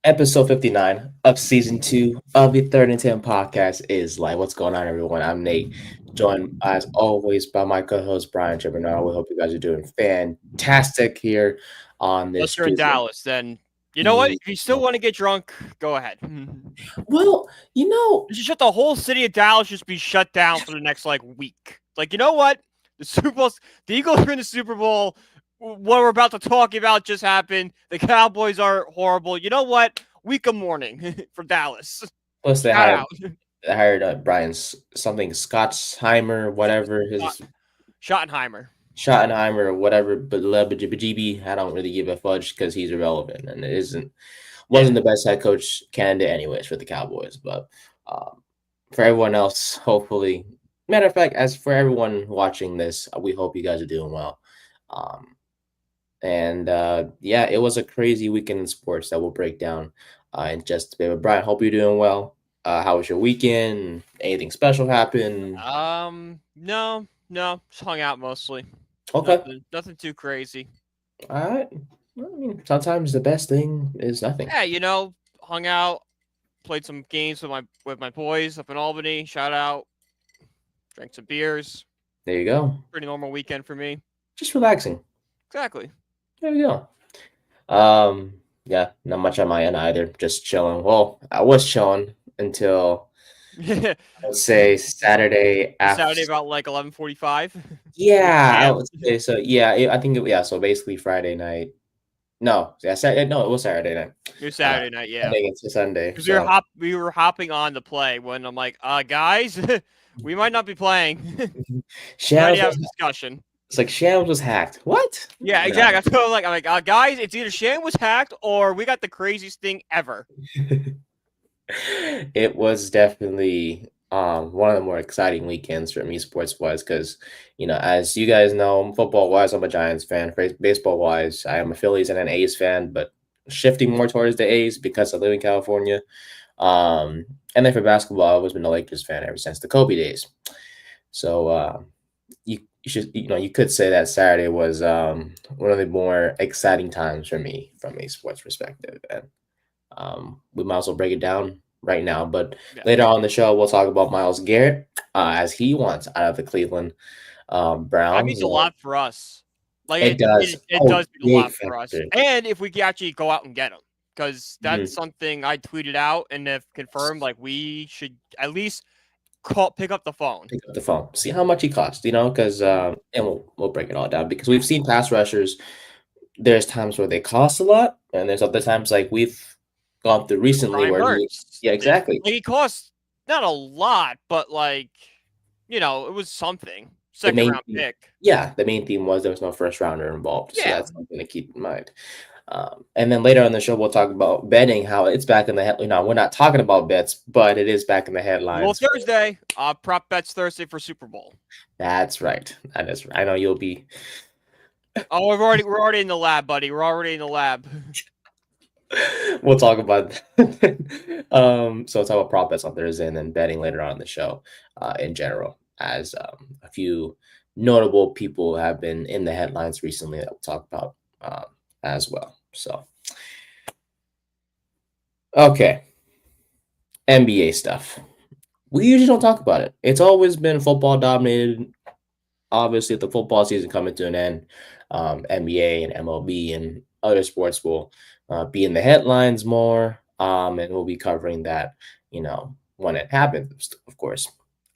Episode 59 of season 2 of the Third and 10 podcast is live. What's going on, everyone? I'm Nate, joined as always by my co host, Brian Chibernaro. We hope you guys are doing fantastic here on Unless this you're in Tuesday. Dallas, then you know what? Yeah. If you still want to get drunk, go ahead. Well, you know, You should shut the whole city of Dallas just be shut down for the next week. Like, you know what? The Super Bowl, the Eagles are in the Super Bowl. What we're about to talk about just happened. The Cowboys are horrible. You know what? Week of mourning for Dallas. plus Shout out. they hired Brian's something Scottsheimer, whatever his Schottenheimer. Schottenheimer or whatever, but GB. I don't really give a fudge because he's irrelevant and it isn't wasn't the best head coach candidate anyways for the Cowboys. But um, for everyone else, hopefully, matter of fact, as for everyone watching this, we hope you guys are doing well. Um, and yeah, it was a crazy weekend in sports that we'll break down in just a bit. But Brian, hope you're doing well. How was your weekend? Anything special happen? No, just hung out mostly. Okay, Nothing too crazy. all right. Well, I mean, sometimes the best thing is nothing. Yeah, hung out, played some games with my boys up in Albany. Shout out, drank some beers. There you go. Pretty normal weekend for me. Just relaxing. Exactly. There you go. Yeah, not much on my end either. Just chilling. Well, I was chilling until let's say Saturday Saturday after. about 11:45. Yeah, I 8 would say so. Yeah, I think yeah. So basically Friday night. No, yeah, Saturday. No, it was Saturday night. It was Uh, Saturday night, yeah. Ending into Sunday. Because So we were hopping on the play when I'm like, guys, we might not be playing. We already Shams have was. a discussion. It's like Shams was hacked. What? Yeah, No. exactly. I'm like, guys, it's either Shan was hacked or we got the craziest thing ever. It was definitely one of the more exciting weekends for me sports wise because as you guys know, football wise I'm a Giants fan. Baseball wise I am a Phillies and an A's fan, but shifting more towards the A's because I live in California. And then for basketball I've always been a Lakers fan ever since the Kobe days. So you should you could say that Saturday was one of the more exciting times for me from a sports perspective, and we might as well break it down right now. But Yeah. later on in the show, we'll talk about Myles Garrett as he wants out of the Cleveland That Browns. means a lot for us. Like It does. it Oh, does mean a big lot for us. factor. And if we can actually go out and get him. Because that's Mhm. something I tweeted out and have confirmed. Like, we should at least pick up the phone. Pick up the phone, see how much he costs. Because and we'll break it all down because we've seen pass rushers. There's times where they cost a lot, and there's other times like we've gone through recently Brian where Burns. yeah, exactly. Like, he cost not a lot, but it was something. The Second main round theme, pick. yeah, the main theme was there was no first rounder involved, so Yeah. that's something to keep in mind. And then later on the show, we'll talk about betting, how it's back in the head. We're not talking about bets, but it is back in the Well, headlines. Thursday, prop bets Thursday for Super Bowl. That's right. That is right. I know you'll be. Oh, we're already in the lab, buddy. We're already in the lab. We'll talk about that. So we'll talk about prop bets on Thursday and then betting later on in the show, in general, as a few notable people have been in the headlines recently that we'll talk about as well. So, okay, NBA stuff. We usually don't talk about it. It's always been football dominated. Obviously, with the football season coming to an end, NBA and MLB and other sports will be in the headlines more, and we'll be covering that, when it happens, of course.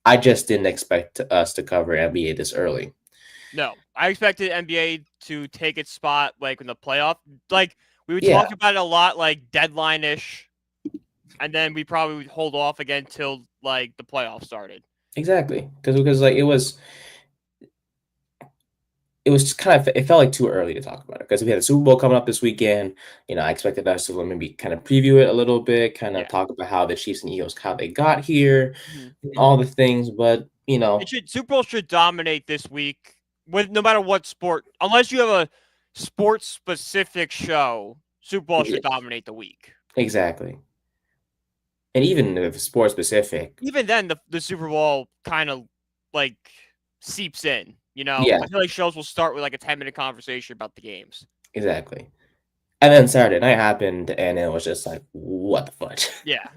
I just didn't expect us to cover NBA this early. No, I expected NBA to take its spot in the playoff. Like, we would Yeah, talk about it a lot, deadline ish, and then we probably would hold off again till the playoffs started. exactly. Because like it was just kind of it felt like too early to talk about it because we had the Super Bowl coming up this weekend. I expected us to maybe kind of preview it a little bit, kind of Yeah. talk about how the Chiefs and Eagles how they got here, Mhm. all the things. But Super Bowl should dominate this week with no matter what sport, unless you have a sports specific show. Super Bowl yeah, should dominate the week. exactly. And even if it's sports specific, Even then, the Super Bowl kind of seeps in. yeah, I feel like shows will start with a 10-minute conversation about the games. exactly. And then Saturday night happened, and it was just like, what the fudge? Yeah.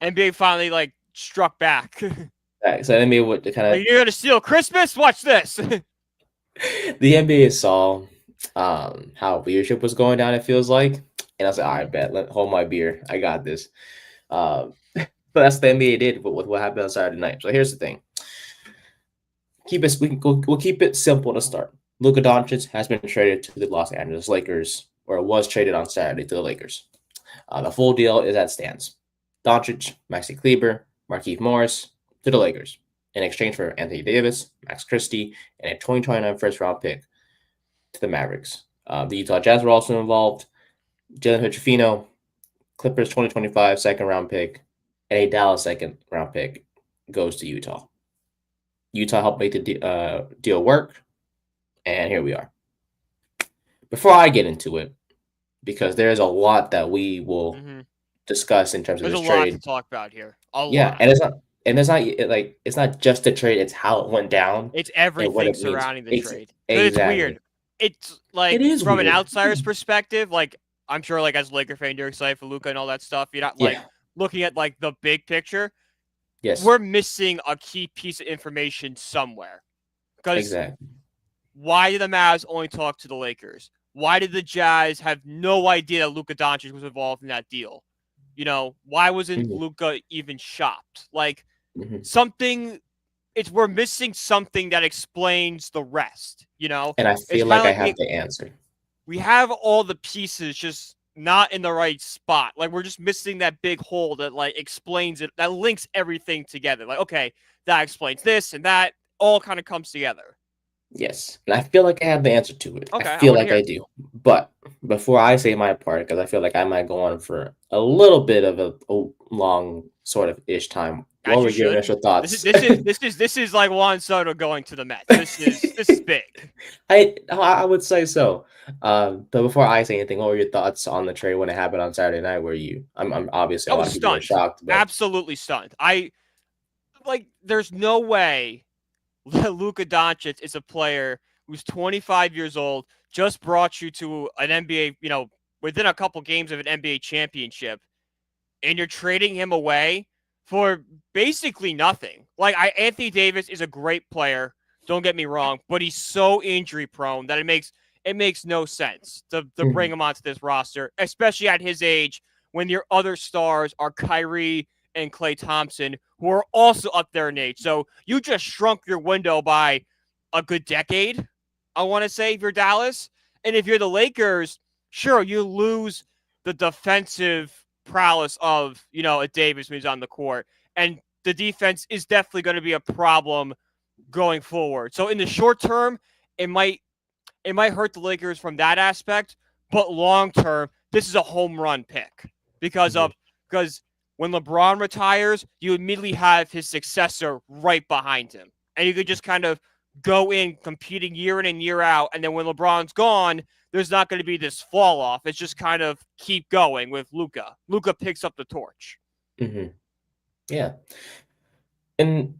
NBA finally like struck back. Right, so NBA would kind Like, of you're gonna steal Christmas? Watch this. the NBA saw how leadership was going down. It feels like, and I was like, all right, Mhm. bet, hold my beer, I got this. But that's what the NBA did with what happened on Saturday night. So here's the thing: we'll keep it simple to start. Luka Doncic has been traded to the Los Angeles Lakers, or was traded on Saturday to the Lakers. The full deal is as stands. Doncic, Maxi Kleber, Markieff Morris to the Lakers in exchange for Anthony Davis, Max Christie, and a 2029 first round pick to the Mavericks. The Utah Jazz were also involved. Jalen Hood-Schifino, Clippers 2025 second round pick, and a Dallas second round pick goes to Utah. Utah helped make the deal work, and here we are. Before I get into it, because there's a lot that we will Mhm. discuss in terms of There's a this lot to trade. talk about here. A Yeah, lot. and it's not just the trade; it's how it went down It's and what everything it means. surrounding the trade. Because it's Exactly. weird. It's It like is from an weird. outsider's perspective, like I'm sure like as a Laker fan, you're excited for Luka and all that stuff. You're not like Yeah. looking at like the big picture. Yes. We're missing a key piece of information somewhere. Because Exactly. why did the Mavs only talk to the Lakers? Why did the Jazz have no idea that Luka Doncic was involved in that deal? You know, why wasn't Hmm. Luka even shopped? Like Hmm. something it's we're missing something that explains the rest, you know? And I It's feel kind like of I like have the answer. we have all the pieces just not in the right spot. Like we're just missing that big hole that like explains it, that links everything together. Like, okay, that explains this and that all kind of comes together. Yes, and I feel like I have the answer to it. I Okay, I feel want to like hear I it. do. But before I say my part, because I feel like I might go on for a little bit of a long sort of ish time. What As were you your should. initial This is thoughts? this is this is this is like Juan Soto going to the Mets. This is big. I would say so. But before I say anything, what were your thoughts on the trade when it happened on Saturday night? Were you? I'm obviously I a lot was of people were stunned. shocked, but Absolutely stunned. I like there's no way Luka Doncic is a player who's 25 years old, just brought you to an NBA, within a couple games of an NBA championship, and you're trading him away for basically nothing. Like Anthony Davis is a great player, don't get me wrong, but he's so injury prone that it makes no sense to bring Mhm, him onto this roster, especially at his age when your other stars are Kyrie and Klay Thompson, who are also up there in age. So you just shrunk your window by a good decade, I want to say, if you're Dallas. And if you're the Lakers, sure, you lose the defensive prowess of, a Davis when he's on the court. And the defense is definitely going to be a problem going forward. So in the short term, it might it might hurt the Lakers from that aspect, but long term, this is a home run pick because mhm, of because when LeBron retires, you immediately have his successor right behind him, and you could just kind of go in competing year in and year out, and then when LeBron's gone, there's not going to be this fall off. It's just kind of keep going with Luka. Luka picks up the torch. mhm. Yeah, and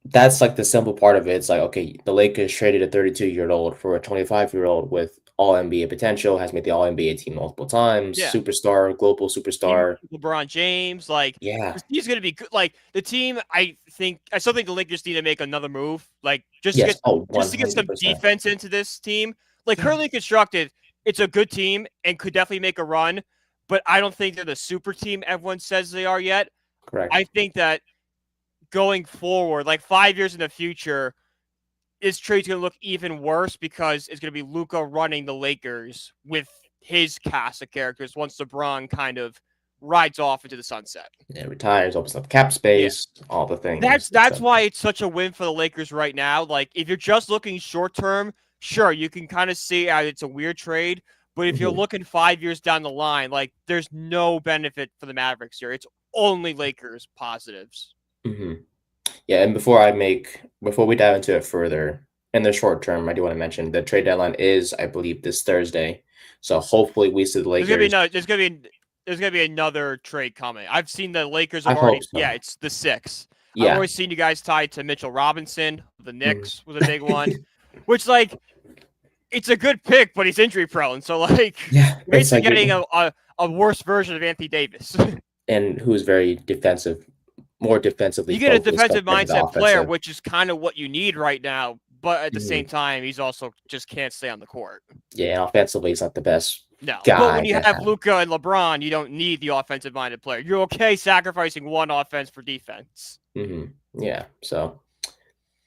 that's like the simple part of it. It's like, okay, the Lakers traded a 32-year-old for a 25-year-old with all NBA potential, has made the all NBA team multiple times, Yeah, superstar, global team superstar. LeBron James, like Yeah. this team's gonna be good. Like the team, I still think the Lakers need to make another move, like Yes. Oh, just to get some 100%. defense into this team. Like Yeah. currently constructed, it's a good team and could definitely make a run, but I don't think they're the super team everyone says they are yet. Correct. I think that going forward, like 5 years in the future, this trade's gonna look even worse because it's gonna be Luka running the Lakers with his cast of characters once LeBron kind of rides off into the sunset. Yeah, retires, opens up cap Yeah. space, all the That's things. that's why it's such a win for the Lakers right now. Like if you're just looking short term, sure, you can kind of see it's a weird trade. But if you're Mhm, looking 5 years down the line, like there's no benefit for the Mavericks here. It's only Lakers positives. mhm. Yeah, and before we dive into it further, in the short term, I do want to mention the trade deadline is, I believe, this Thursday. So hopefully we see the There's gonna be Lakers. no. There's gonna be another trade coming. I've seen the Lakers I have hope already. Yeah, so. it's the six. I've Yeah. always seen you guys tied to Mitchell Robinson. The Mhm. Knicks was a big one, which like it's a good pick, but he's injury prone. So like, Yeah, you're it's basically like getting a worse version of Anthony Davis. and who's very defensive, more defensively You get a focused defensive compared to the mindset player, offensive. which is kind of what you need right now. But at the same Mhm. time, he's also just can't stay on the court. Yeah, and offensively, he's not the best No, but when guy you to have have. Luka and LeBron, you don't need the offensive-minded player. You're okay sacrificing one offense for defense. Yeah, so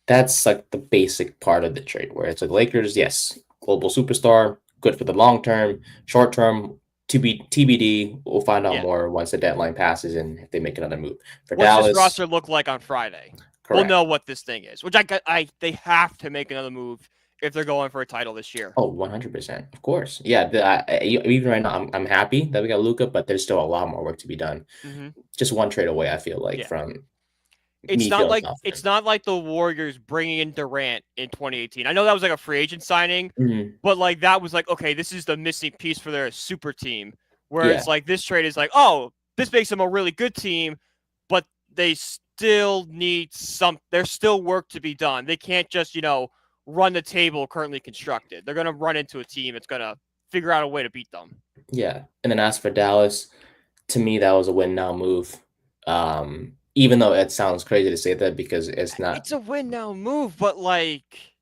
that's like the basic part of the trade where it's like Lakers, yes, global superstar, good for the long term, short term, to be TBD. We'll find out Yeah. more once the deadline passes and if they make another move. For What's this Dallas, roster look like on Friday? We'll correct. know what this thing is. Which they have to make another move if they're going for a title this year. Oh, 100%. Of course. Yeah, even right now, I'm happy that we got Luka, but there's still a lot more work to be done. Mm-hmm. Just one trade away, I feel like, Yeah. from It's me not feeling like confident. the Warriors bringing in Durant in 2018. I know that was like a free agent signing, Mhm. but like that was like, okay, this is the missing piece for their super team. Where Yeah, it's like this trade is like, oh, this makes them a really good team, but they still need there's still work to be done. They can't just, run the table currently constructed. They're gonna run into a team that's gonna figure out a way to beat them. yeah. And then as for Dallas, to me, that was a win now move. Even though it sounds crazy to say that because it's not. It's a win now move, but like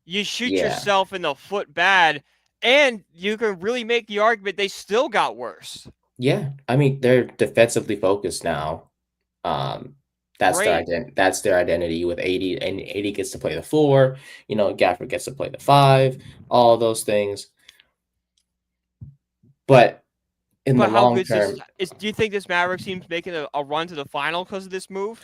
you shoot Yeah, yourself in the foot bad, and you can really make the argument they still got worse. yeah. I mean, they're defensively focused now. Um, Great. That's their identity with 80, and 80 gets to play the four. Gafford gets to play the five. All those things, but in the But how long good term, do you think this Mavericks team's making a run to the final because of this move?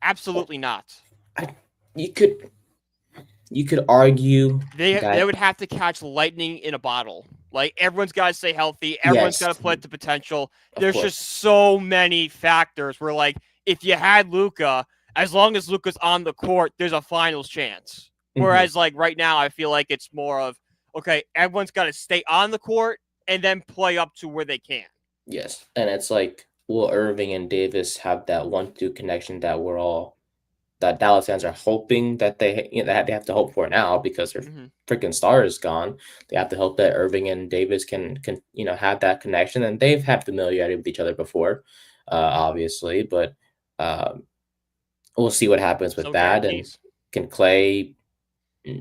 Absolutely not. I, you could argue They that would have to catch lightning in a bottle. Like everyone's got to stay healthy. Everyone's got yes, to play to potential. of There's just course. so many factors where like if you had Luka, as long as Luka's on the court, there's a finals chance. Mhm. Whereas like right now, I feel like it's more of okay, everyone's got to stay on the court and then play up to where they can. Yes, and it's like, will Irving and Davis have that 1-2 connection that Dallas fans are hoping that that they have to hope for now because their Mm-hmm. freaking star is gone. They have to hope that Irving and Davis can have that connection, and they've had familiarity with each other before, obviously, but um, we'll see what happens It's with no that. And guarantees. can Clay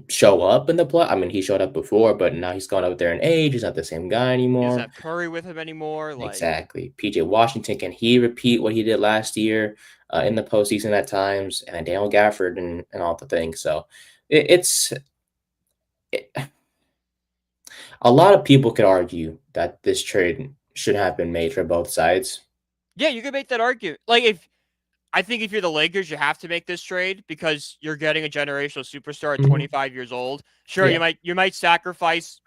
show up in the play? I mean, he showed up before, but now he's gone up there in age. He's not the same guy He doesn't anymore. have Curry with him anymore. Like Exactly. PJ Washington, can he repeat what he did last year in the postseason at times? And then Daniel Gafford and all the things. So it's it, a lot of people could argue that this trade should have been made for both sides. yeah, you could make that argument. Like if you're the Lakers, you have to make this trade because you're getting a generational superstar at Mhm. 25 years old. Sure, Yeah. you might sacrifice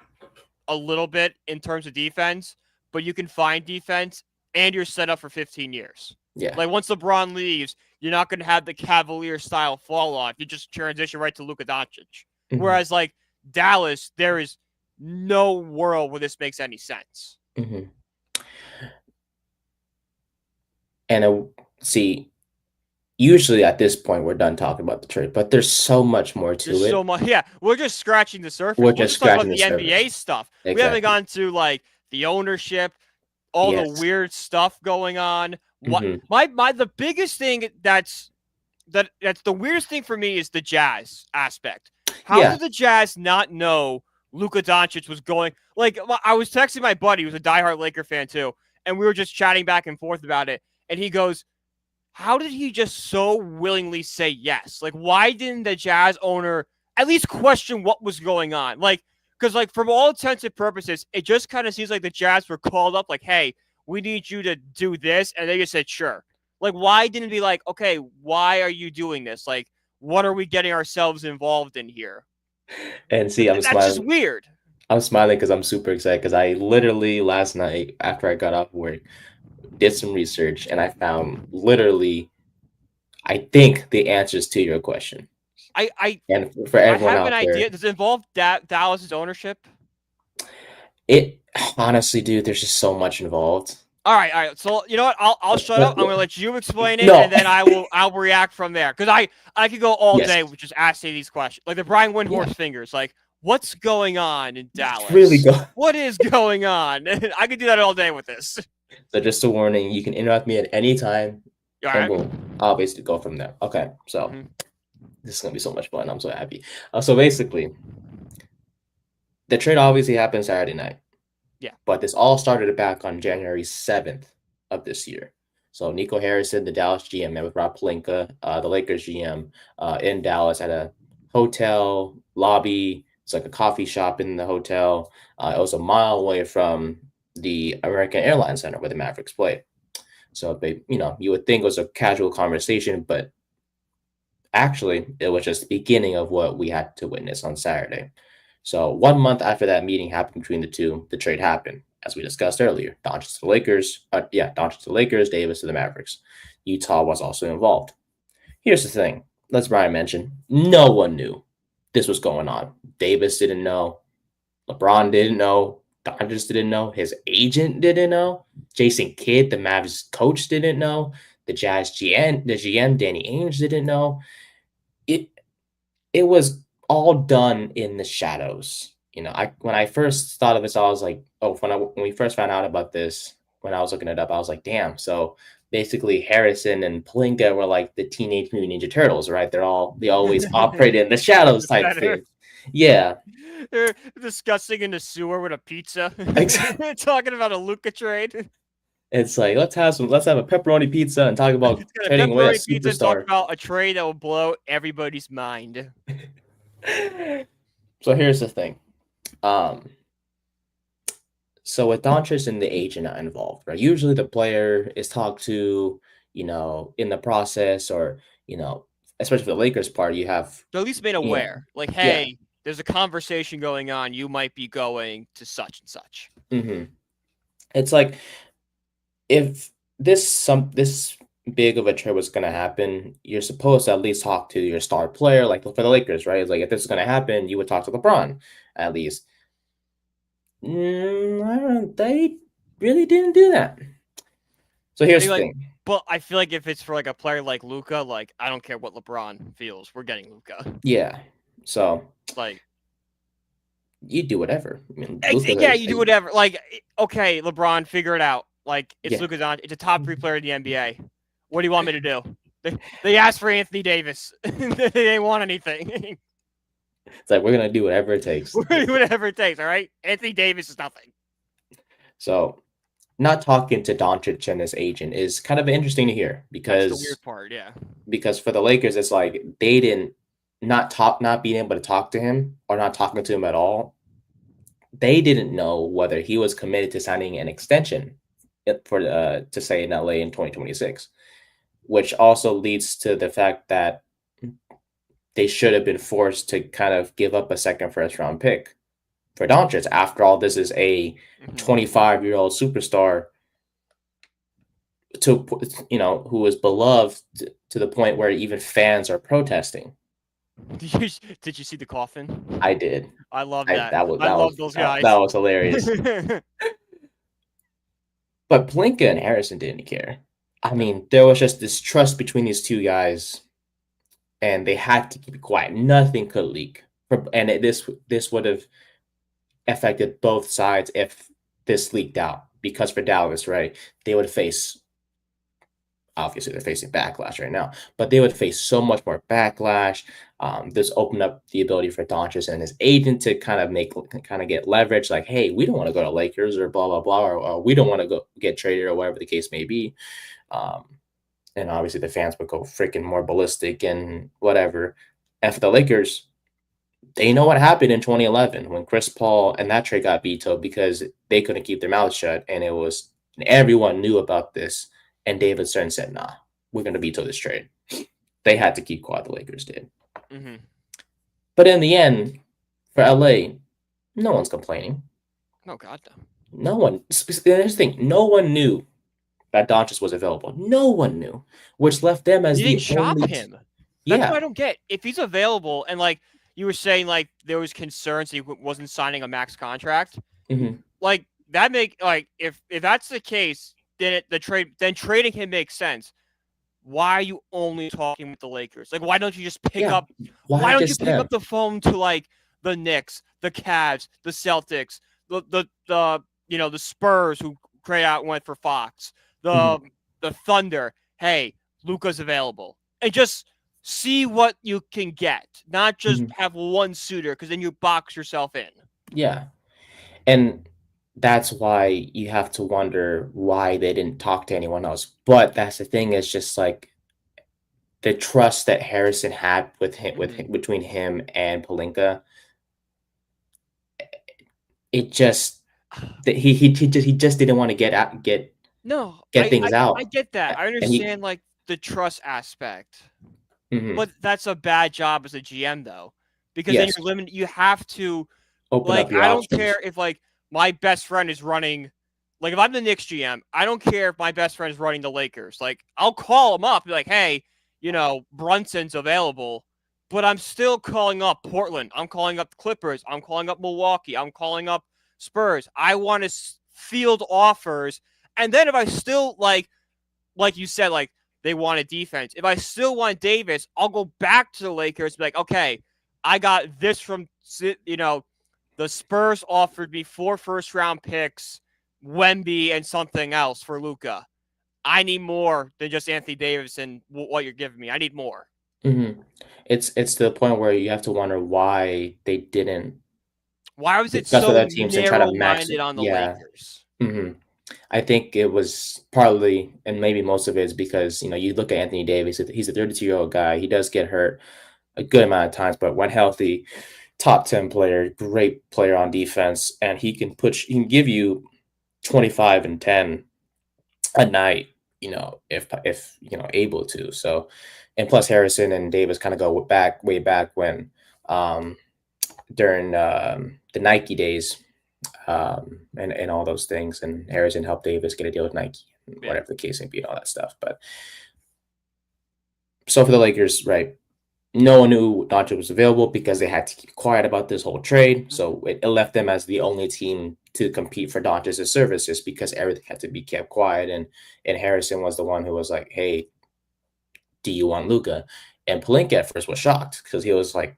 a little bit in terms of defense, but you can find defense and you're set up for 15 years. Yeah. Like once LeBron leaves, you're not going to have the Cavalier style fall off. You just transition right to Luka Doncic. Hmm. Whereas like Dallas, there is no world where this makes any sense. Hmm. And see, usually at this point we're done talking about the trade, but there's so much more There's to so it. much. Yeah, we're just scratching the surface. We're We're just just talking about scratching the the NBA surface. stuff. We haven't Exactly. gone to like the ownership, all the Yes. weird stuff going on. What Hmm. my the biggest thing that's the weirdest thing for me is the Jazz aspect. How Yeah. did the Jazz not know Luka Doncic was going? Like I was texting my buddy who's a diehard Laker fan too, and we were just chatting back and forth about it, and he goes, how did he just so willingly say yes? Like, why didn't the Jazz owner at least question what was going on? Like, because, like, from all intents and purposes, it just kind of seems like the Jazz were called up, like, hey, we need you to do this. And they just said, sure. Like, why didn't it be like, okay, why are you doing this? Like, what are we getting ourselves involved in here? And see, I'm That's just smiling. weird. I'm smiling because I'm super excited because I literally last night after I got off work did some research and I found literally I think the answers to your question. I I And for I everyone have an out there, idea. Does it involve Dallas's ownership? it honestly, dude, there's just so much involved. All right. So you know what? I'll shut up. I'm gonna let you explain it, No, and then I'll react from there. Because I could go all yes, day with just asking these questions, like the Brian yeah, Windhorst fingers. Like, What's going on in Really Dallas? go. What is going on? I could do that all day with this. So just a warning, you can interrupt me at any time, All and right. we'll obviously go from there. Okay, so Mhm. this is gonna be so much fun. I'm so happy. So basically, the trade obviously happened Saturday night, Yeah. but this all started back on January 7th of this year. So Nico Harrison, the Dallas GM, met with Rob Pelinka, the Lakers GM, in Dallas at a hotel lobby. It's like a coffee shop in the hotel. It was a mile away from the American Airlines Center where the Mavericks play. So they, you would think it was a casual conversation, but actually, it was just the beginning of what we had to witness on Saturday. So 1 month after that meeting happened between the two, the trade happened, as we discussed earlier. Doncic to the Lakers, Doncic to the Lakers, Davis to the Mavericks. Utah was also involved. Here's the thing, as Brian mentioned, no one knew this was going on. Davis didn't know. LeBron didn't know. Doncic didn't know. His agent didn't know. Jason Kidd, the Mavs coach, didn't know. The Jazz GM Danny Ainge didn't know. It it was all done in the shadows. When I first thought of this, I was like, oh, when we first found out about this, when I was looking it up, I was like, damn. So basically, Harrison and Palinka were like the Teenage Mutant Ninja Turtles, right? They always operate in the shadows The type better. thing. Yeah, They're discussing in the sewer with a pizza. exactly. Talking about a Luka trade. It's like let's have a pepperoni pizza and talk about It's got a trading away a pepperoni pizza and talk superstar. about a trade that will blow everybody's mind. So here's the thing. Um, so with Doncic and the agent not involved, right? Usually the player is talked to, in the process, or especially for the Lakers part, you have, They're at least made you know, aware. Like, yeah. hey, there's a conversation going on. You might be going to such and such. hmm It's like if this big of a trade was gonna happen, you're supposed to at least talk to your star player, like for the Lakers, right? It's like if this is gonna happen, you would talk to LeBron at least. They really didn't do that. So here's They the like, thing. but I feel like if it's for like a player like Luka, like I don't care what LeBron feels, we're getting Luka. Yeah. So Like, you do whatever. I mean, Luka, yeah, you do whatever. Like, okay, LeBron, figure it out. Like, it's yeah. Luka Doncic. It's a top 3 player in the NBA. What do you want me to do? They asked for Anthony Davis. They didn't want anything. It's like we're gonna do whatever it takes. Whatever it takes. All right, Anthony Davis is nothing. So not talking to Doncic and his agent is kind of interesting to hear That's the because weird part. Yeah. for the Lakers, it's like they didn't not being able to talk to him or not talking to him at all. They didn't know whether he was committed to signing an extension for to stay in LA in 2026, which also leads to the fact that they should have been forced to kind of give up a second first round pick for Doncic. After all, this is a 25-year-old superstar who is beloved to the point where even fans are protesting. Did you see the coffin? I did. I love that. I That love was those guys. that was hilarious. But Plinka and Harrison didn't care. I mean, there was just this trust between these two guys, and they had to keep it quiet. Nothing could leak, and this would have affected both sides if this leaked out. Because for Dallas, right, they would face, obviously they're facing backlash right now, but they would face so much more backlash. This opened up the ability for Doncic and his agent to kind of get leverage, like, hey, we don't want to go to Lakers or blah blah blah, or we don't want to go get traded or whatever the case may be. And obviously the fans would go freaking more ballistic and whatever. And for the Lakers, they know what happened in 2011 when Chris Paul and that trade got vetoed because they couldn't keep their mouths shut, and everyone knew about this. And David Stern said, "Nah, we're going to veto this trade." They had to keep quiet. The Lakers did. Mm-hmm. But in the end, for LA, no one's complaining. Oh God, no. No one. Here's the thing: no one knew that Doncic was available. No one knew, which left them as You the didn't shop only. him. That's Yeah. what I don't get. If he's available, and like you were saying, like there was concerns he wasn't signing a max contract, Mm-hmm. like that if that's the case, then trading him makes sense. Why are you only talking with the Lakers? Like, why don't you just pick Yeah. up? Why Why don't you just pick them? up the phone to like the Knicks, the Cavs, the Celtics, the Spurs who went for Fox, the Mhm. the Thunder. Hey, Luka's available, and just see what you can get, not just Mhm. have one suitor, because then you box yourself in. Yeah. And that's why you have to wonder why they didn't talk to anyone else. But that's the thing, is just like the trust that Harrison had with Mhm. him, between him and Palinka, it just that he just didn't want to No, get I, things I I out. get that. I And he understand like the trust aspect, mhm. but that's a bad job as a GM though, because then Yes, you're limited. You have to open like. up your I don't options. care if like my best friend is running. Like if I'm the Knicks GM, I don't care if my best friend is running the Lakers. Like I'll call him up, be like, hey, Brunson's available, but I'm still calling up Portland. I'm calling up the Clippers. I'm calling up Milwaukee. I'm calling up Spurs. I want to field offers, and then if I still like you said, like they want a defense. If I still want Davis, I'll go back to the Lakers. Be like, okay, I got this from the Spurs offered me 4 first-round picks, Wemby, and something else for Luka. I need more than just Anthony Davis and what you're giving me. I need more. Mhm. It's to the point where you have to wonder why they didn't Why was it discuss with so other teams and try to max narrow-minded it. on the Yeah. Lakers? Mhm. I think it was partly, and maybe most of it is because, you look at Anthony Davis, he's a 32-year-old guy. He does get hurt a good amount of times, but when healthy, top 10 player, great player on defense, and he can give you 25 and 10 a night, if able to. So, and plus Harrison and Davis kind of go back way back when um during the Nike days, and all those things. And Harrison helped Davis get a deal with Nike, Yeah. whatever the case may be, and all that stuff. But so for the Lakers, right? No one knew Doncic was available because they had to keep quiet about this whole trade. Mhm. So it left them as the only team to compete for Doncic's services because everything had to be kept quiet. And Harrison was the one who was like, "Hey, do you want Luka?" And Palinka at first was shocked because he was like,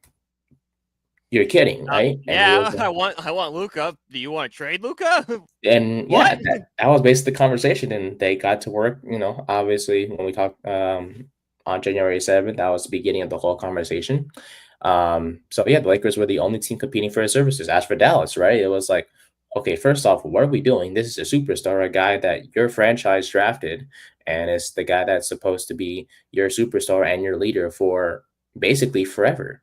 "You're kidding, right?" And he was Yeah, I want Luka. Do you want to trade Luka? And What? yeah, that was basically the conversation, and they got to work. Obviously, when we talked on January 7th, that was the beginning of the whole conversation. So yeah, the Lakers were the only team competing for his services. As for Dallas, right, it was like, okay, first off, what are we doing? This is a superstar, a guy that your franchise drafted, and it's the guy that's supposed to be your superstar and your leader for basically forever.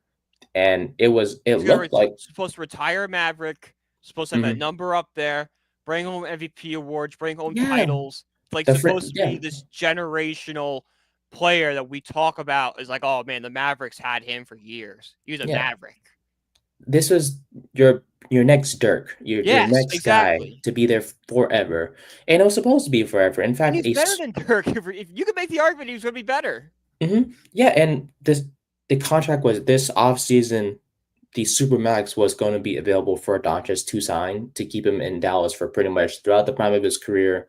And it He's gonna looked like, supposed to retire a Maverick. Supposed to have that mhm, number up there. Bring home MVP awards. Bring home yeah, titles. Like supposed to yeah, be this generational player that we talk about is like, oh man, the Mavericks had him for years. He was a yeah. Maverick. This was your next Dirk, your Yes, next guy exactly. to be there forever, and it was supposed to be forever. In And fact, he's better than Dirk. If you could make the argument, he was gonna be better. yeah, and the contract was this offseason. The Supermax was going to be available for Doncic to sign to keep him in Dallas for pretty much throughout the prime of his career,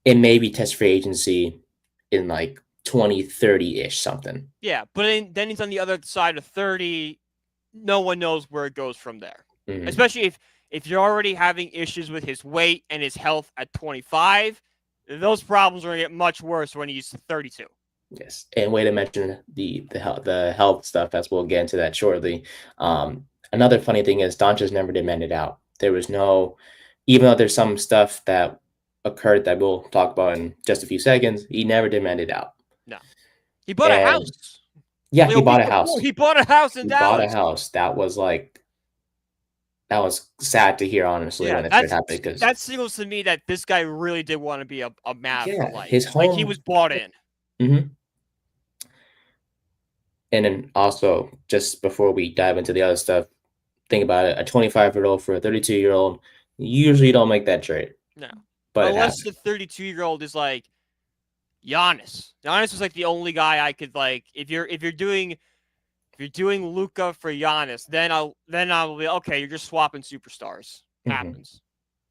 and maybe test free agency in like 2030 ish something. Yeah, but then he's on the other side of 30. No one knows where it goes from there. Mhm. Especially if you're already having issues with his weight and his health at 25, those problems are going to get much worse when he's 32. Yes, and way to mention the health stuff, as we'll get into that shortly. Another funny thing is Doncic never demanded out. There was no, even though there's some stuff that occurred that we'll talk about in just a few seconds, he never demanded out. No. He bought a And house. yeah, Like he a bought week a before, house. he bought a house in He bought a Dallas. house. That was sad to hear, honestly, Yeah, when it started happening. Because that signals to me that this guy really did want to be a Mav for yeah, life. his Like he home. was bought in. Mhm. And then also, just before we dive into the other stuff, think about it: a 25-year-old for a 32-year-old. You usually don't make that trade, No. but it Unless happened. the 32-year-old is like Giannis. Giannis was like the only guy I could like if you're doing Luka for Giannis, then I'll be okay. You're just swapping superstars. Mhm. Happens.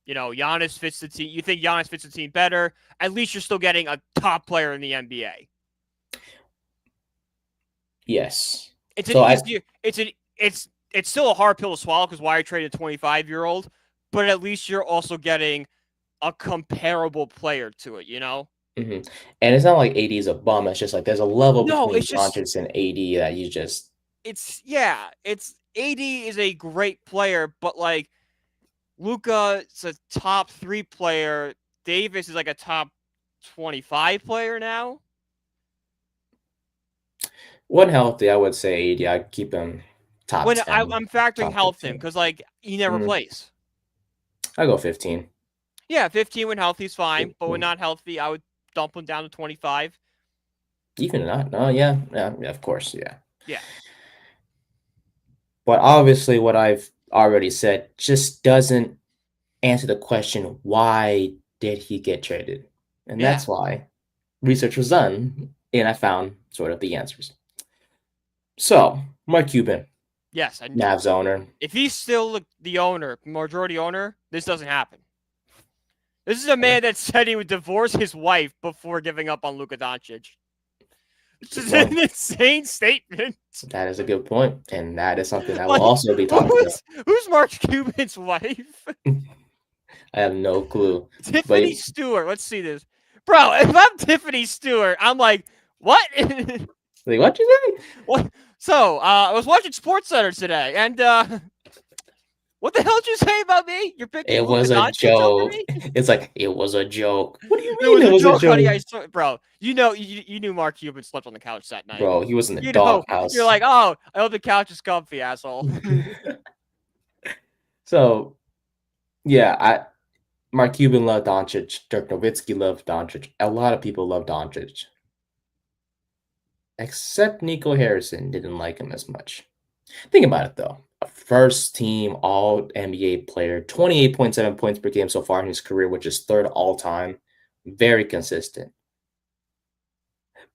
Giannis fits the team. You think Giannis fits the team better? At least you're still getting a top player in the NBA. Yes. It's an So I easier. It's it's still a hard pill to swallow because why are you trading a 25-year-old? But at least you're also getting a comparable player to it, you know? And it's not like AD is a bum. It's just like there's a level No, between it's just Doncic and AD that you just it's AD is a great player, but like Luka is a top 3 player. Davis is like a top 25 player now. when healthy, I would say AD. I'd keep him top When 10, I'm factoring top health in 15. because like he never Mm, plays. I'll go 15. Yeah, 15 when healthy is fine, but when 15. not healthy, I would dump him down to 25. Even not. No, yeah, of course, yeah. Yeah, But obviously, what I've already said just doesn't answer the question, why did he get traded? And yeah, that's why research was done, and I found sort of the answers. So, Mark Cuban, yes. And Mavs owner. if he's still the owner, majority owner, this doesn't happen. This is a man that said he would divorce his wife before giving up on Luka Doncic. Which Good is an point. insane statement. That is a good point, and that is something I will Like, also be talking about. who's Mark Cuban's wife? I have no clue, but Tiffany Stewart. Let's see this. Bro, if I'm Tiffany Stewart, I'm like, what? like, what you say? What? So, I was watching SportsCenter today, and what the hell did you say about me? You're picking It Luka was a Doncic over joke. me? It's like it was a joke. What do you It mean was it a was a joke, honey. joke, I saw, bro. You knew Mark Cuban slept on the couch that night. bro? He was in the You know, you're doghouse. like, oh, I hope the couch is comfy, asshole. So yeah, Mark Cuban loved Doncic. Dirk Nowitzki loved Doncic. A lot of people love Doncic, except Nico Harrison didn't like him as much. Think about it though. A first team all NBA player, 28.7 points per game so far in his career, which is third all time. Very consistent.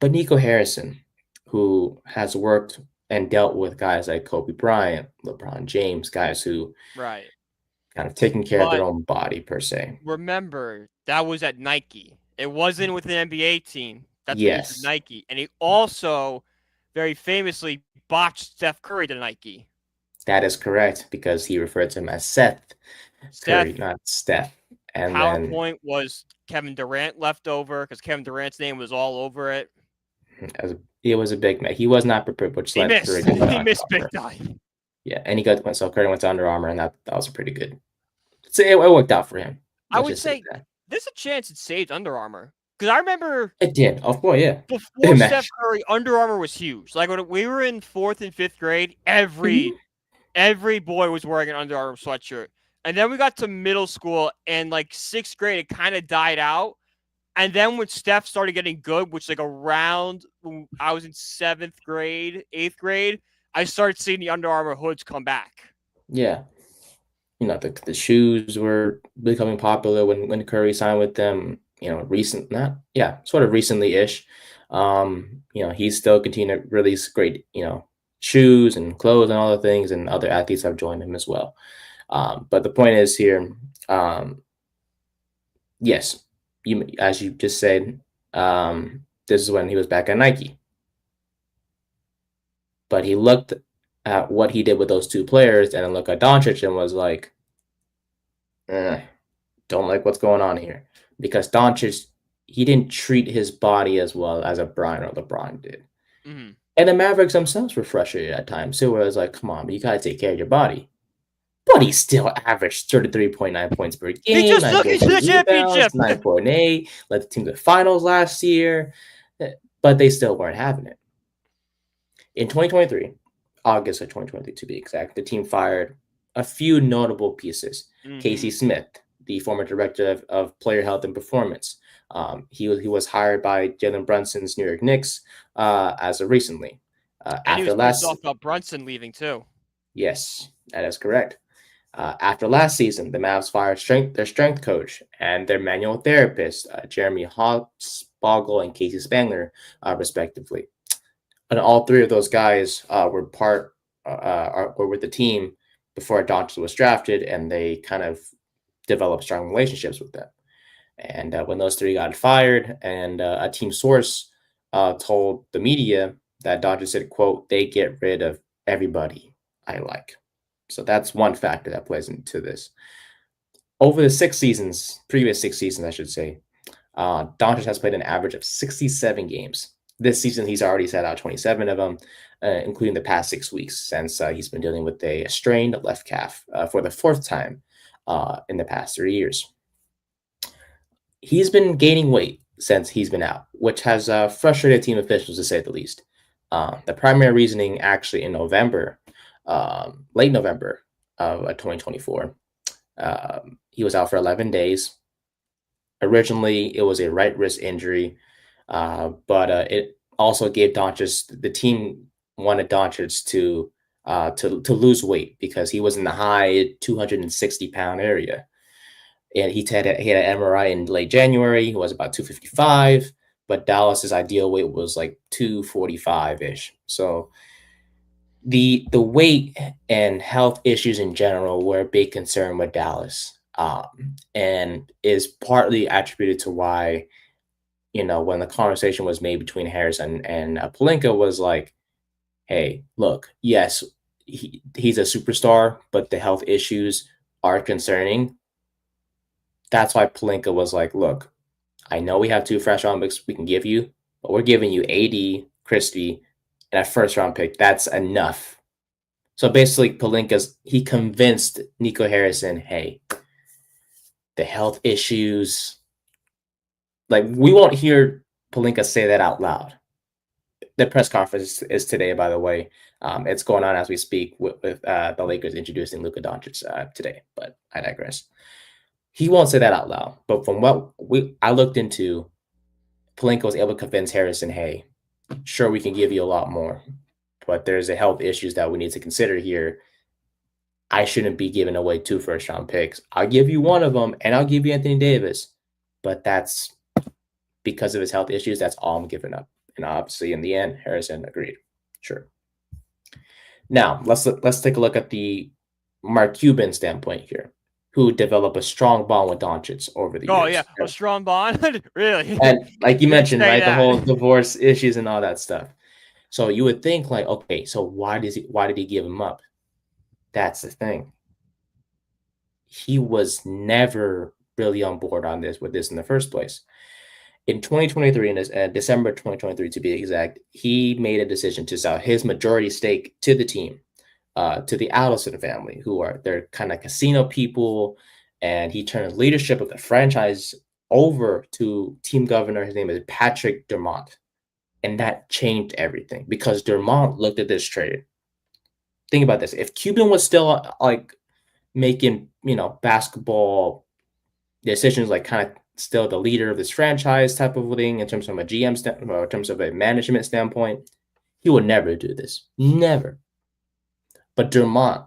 But Nico Harrison, who has worked and dealt with guys like Kobe Bryant, LeBron James, guys who Right. kind of taking care of their But own body per se. remember, that was at Nike. It wasn't with an NBA team. That's what he did Yes, Nike. And he also very famously botched Steph Curry to Nike. that is correct because he referred to him as Seth Curry, Steph not Steph. And then PowerPoint was Kevin Durant left over because Kevin Durant's name was all over it. it was a big man. He was not prepared, which He led Curry missed. to go to He Under missed big Armour. time. Yeah, and so Curry went to Under Armour, and that was pretty good. So it worked out for him. I Let's would just say say that. there's a chance it saved Under Armour. Because I remember It did. Of course, yeah. before Steph Imagine. Curry, Under Armour was huge. Like when we were in 4th and 5th grade, Mhm. every boy was wearing an Under Armour sweatshirt. And then we got to middle school and like 6th grade, it kind of died out. And then when Steph started getting good, which like around when I was in 7th grade, 8th grade, I started seeing the Under Armour hoods come back. Yeah. The shoes were becoming popular when Curry signed with them. Sort of recently-ish. He's still continuing to release great, shoes and clothes and all the things, and other athletes have joined him as well. But the point is here, yes, as you just said, this is when he was back at Nike. But he looked at what he did with those two players and then looked at Doncic and was like, don't like what's going on here. Because Doncic, he didn't treat his body as well as a Bryant or LeBron did. Mm-hmm. And the Mavericks themselves were frustrated at times too, where it was like, come on, but you got to take care of your body. But he still averaged 33.9 points per He game, just took 9.2 it to the rebounds, championship. 9.8, led the team to the finals last year, but they still weren't having it. In 2023, August of 2023 to be exact, the team fired a few notable pieces. Mm-hmm. Casey Smith, the former director of player health and performance. He was hired by Jalen Brunson's New York Knicks as of recently. And he was pissed off about Brunson leaving too. Yes, that is correct. After last season, the Mavs fired their strength coach and their manual therapist, Jeremy Hogsboggle and Casey Spangler, respectively. And all three of those guys were with the team before Doncic was drafted, and they kind of developed strong relationships with them. And when those three got fired, and a team source told the media that Doncic said, "quote, they get rid of everybody I like." So that's one factor that plays into this. Over the previous 6 seasons, I should say, Doncic has played an average of 67 games. This season, he's already sat out 27 of them, including the past 6 weeks, since he's been dealing with a strained left calf for the fourth time in the past 3 years. He's been gaining weight since he's been out, which has frustrated team officials to say the least. The primary reasoning actually in November, late November of 2024, he was out for 11 days. Originally, it was a right wrist injury, but it also gave Doncic, the team wanted Doncic to lose weight because he was in the high 260-pound area. And he had an MRI in late January. He was about 255, but Dallas's ideal weight was like 245 ish. So the weight and health issues in general were a big concern with Dallas, and is partly attributed to why, when the conversation was made between Harrison and Pelinka was like, hey, look, yes, he's a superstar, but the health issues are concerning. That's why Pelinka was like, look, I know we have 2 fresh round picks we can give you, but we're giving you AD, Christie, and a first round pick. That's enough. So basically, he convinced Nico Harrison, hey, the health issues, like, we won't hear Pelinka say that out loud. The press conference is today, by the way. It's going on as we speak with the Lakers introducing Luka Doncic today, but I digress. He won't say that out loud, but from what I looked into, Pelinka was able to convince Harrison, hey, sure, we can give you a lot more, but there's a health issues that we need to consider here. I shouldn't be giving away 2 first-round picks. I'll give you one of them, and I'll give you Anthony Davis, but that's because of his health issues. That's all I'm giving up. And obviously, in the end, Harrison agreed. Sure. Now, let's take a look at the Mark Cuban standpoint here, who developed a strong bond with Doncic over the years. Oh, yeah, a strong bond? Really? And like you mentioned, right, that. the whole divorce issues and all that stuff. So you would think, like, okay, so why did he give him up? That's the thing. He was never really on board with this in the first place. In 2023, in December 2023 to be exact, he made a decision to sell his majority stake to the team, to the Allison family, they're kind of casino people, and he turned leadership of the franchise over to team governor. His name is Patrick Dumont, and that changed everything because Dumont looked at this trade. Think about this: if Cuban was still like making basketball decisions, like kind of still the leader of this franchise type of thing in terms of a in terms of a management standpoint, he would never do this. Never. But Dumont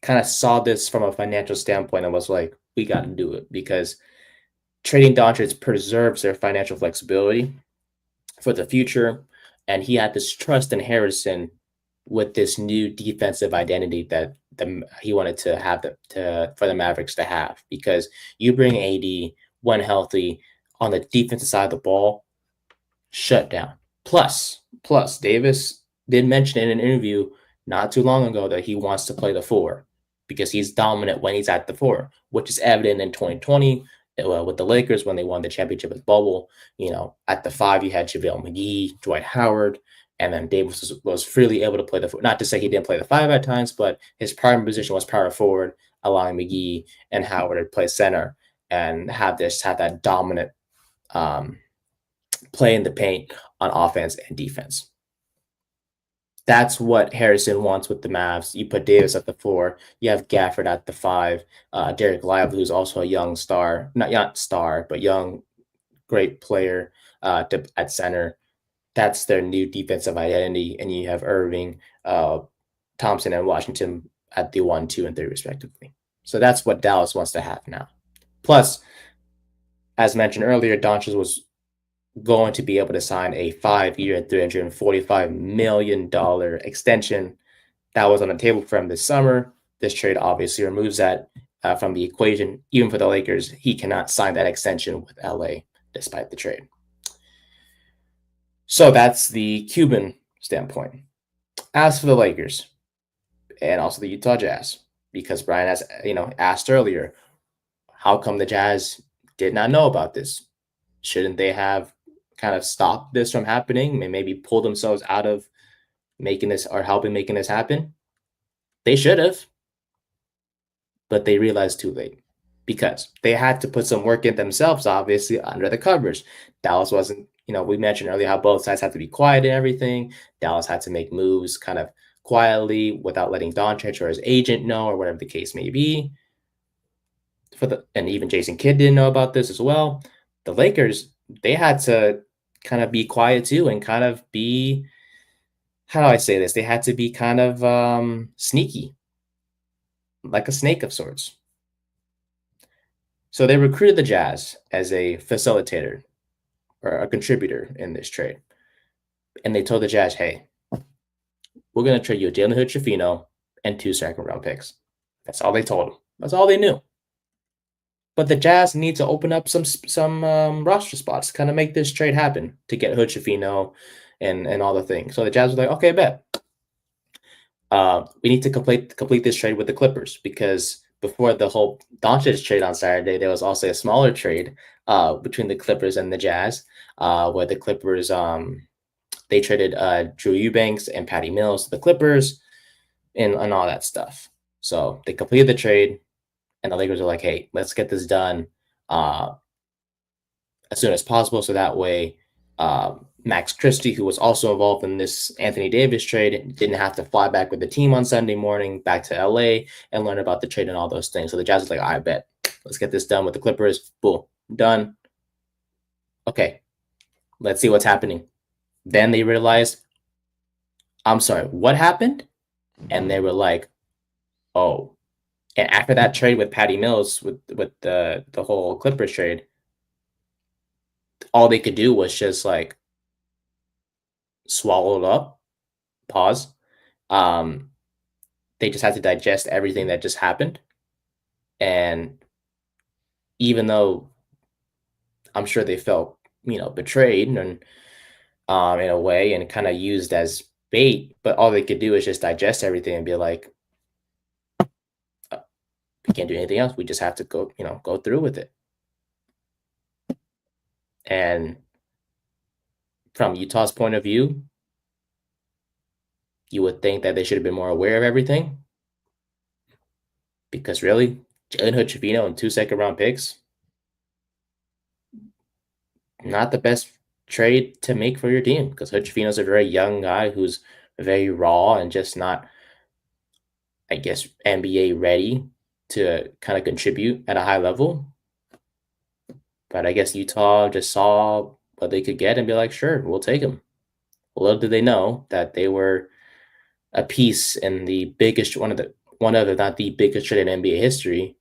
kind of saw this from a financial standpoint and was like, we got to do it because trading Doncic preserves their financial flexibility for the future. And he had this trust in Harrison with this new defensive identity that he wanted to have for the Mavericks to have, because you bring AD when healthy on the defensive side of the ball, shut down. Plus, Davis did mention in an interview not too long ago that he wants to play the 4 because he's dominant when he's at the 4, which is evident in 2020 with the Lakers when they won the championship with bubble. At the 5, you had JaVale McGee, Dwight Howard, and then Davis was freely able to play the 4. Not to say he didn't play the 5 at times, but his primary position was power forward, allowing McGee and Howard to play center and have that dominant play in the paint on offense and defense. That's what Harrison wants with the Mavs. You put Davis at the 4. You have Gafford at the 5. Derek Lively, who's also a young star, not star, but young, great player at center. That's their new defensive identity. And you have Irving, Thompson, and Washington at the 1, 2, and 3, respectively. So that's what Dallas wants to have now. Plus, as mentioned earlier, Doncic was going to be able to sign a 5-year, $345 million extension that was on the table for him this summer. This trade obviously removes that from the equation. Even for the Lakers, he cannot sign that extension with LA despite the trade. So that's the Cuban standpoint. As for the Lakers, and also the Utah Jazz, because Brian has asked earlier, how come the Jazz did not know about this? Shouldn't they have kind of stopped this from happening and maybe pull themselves out of making this or helping making this happen? They should have, but they realized too late because they had to put some work in themselves, obviously, under the covers. Dallas wasn't, we mentioned earlier how both sides had to be quiet and everything. Dallas had to make moves kind of quietly without letting Doncic or his agent know or whatever the case may be. And even Jason Kidd didn't know about this as well. The Lakers, they had to kind of be quiet too and kind of be, how do I say this? They had to be kind of sneaky, like a snake of sorts. So they recruited the Jazz as a facilitator or a contributor in this trade. And they told the Jazz, hey, we're going to trade you Jalen Hood-Schifino and 2 second-round picks. That's all they told him. That's all they knew. But the Jazz need to open up some roster spots, kind of make this trade happen to get Hood-Schifino and all the things. So the Jazz was like, okay, bet. We need to complete this trade with the Clippers, because before the whole Doncic trade on Saturday, there was also a smaller trade between the Clippers and the Jazz, where the Clippers they traded Drew Eubanks and Patty Mills to the Clippers and all that stuff. So they completed the trade, and the Lakers are like, hey, let's get this done as soon as possible, so that way Max Christie, who was also involved in this Anthony Davis trade, didn't have to fly back with the team on Sunday morning back to LA and learn about the trade and all those things. So the Jazz was like, I bet. Let's get this done with the Clippers. Boom. Done. Okay. Let's see what's happening. Then they realized, I'm sorry, what happened? And they were like, oh. And after that trade with Patty Mills, with the whole Clippers trade, all they could do was just like swallow it up, pause. They just had to digest everything that just happened. And even though I'm sure they felt, betrayed and in a way and kind of used as bait, but all they could do is just digest everything and be like, we can't do anything else. We just have to go through with it. And from Utah's point of view, you would think that they should have been more aware of everything. Because really, Jalen Hood-Schifino and 2 second-round picks, not the best trade to make for your team, because Hood-Schifino is a very young guy who's very raw and just not, I guess, NBA ready to kind of contribute at a high level. But I guess Utah just saw what they could get and be like, sure, we'll take him. Little did they know that they were a piece in the biggest, one of the not the biggest trade in NBA history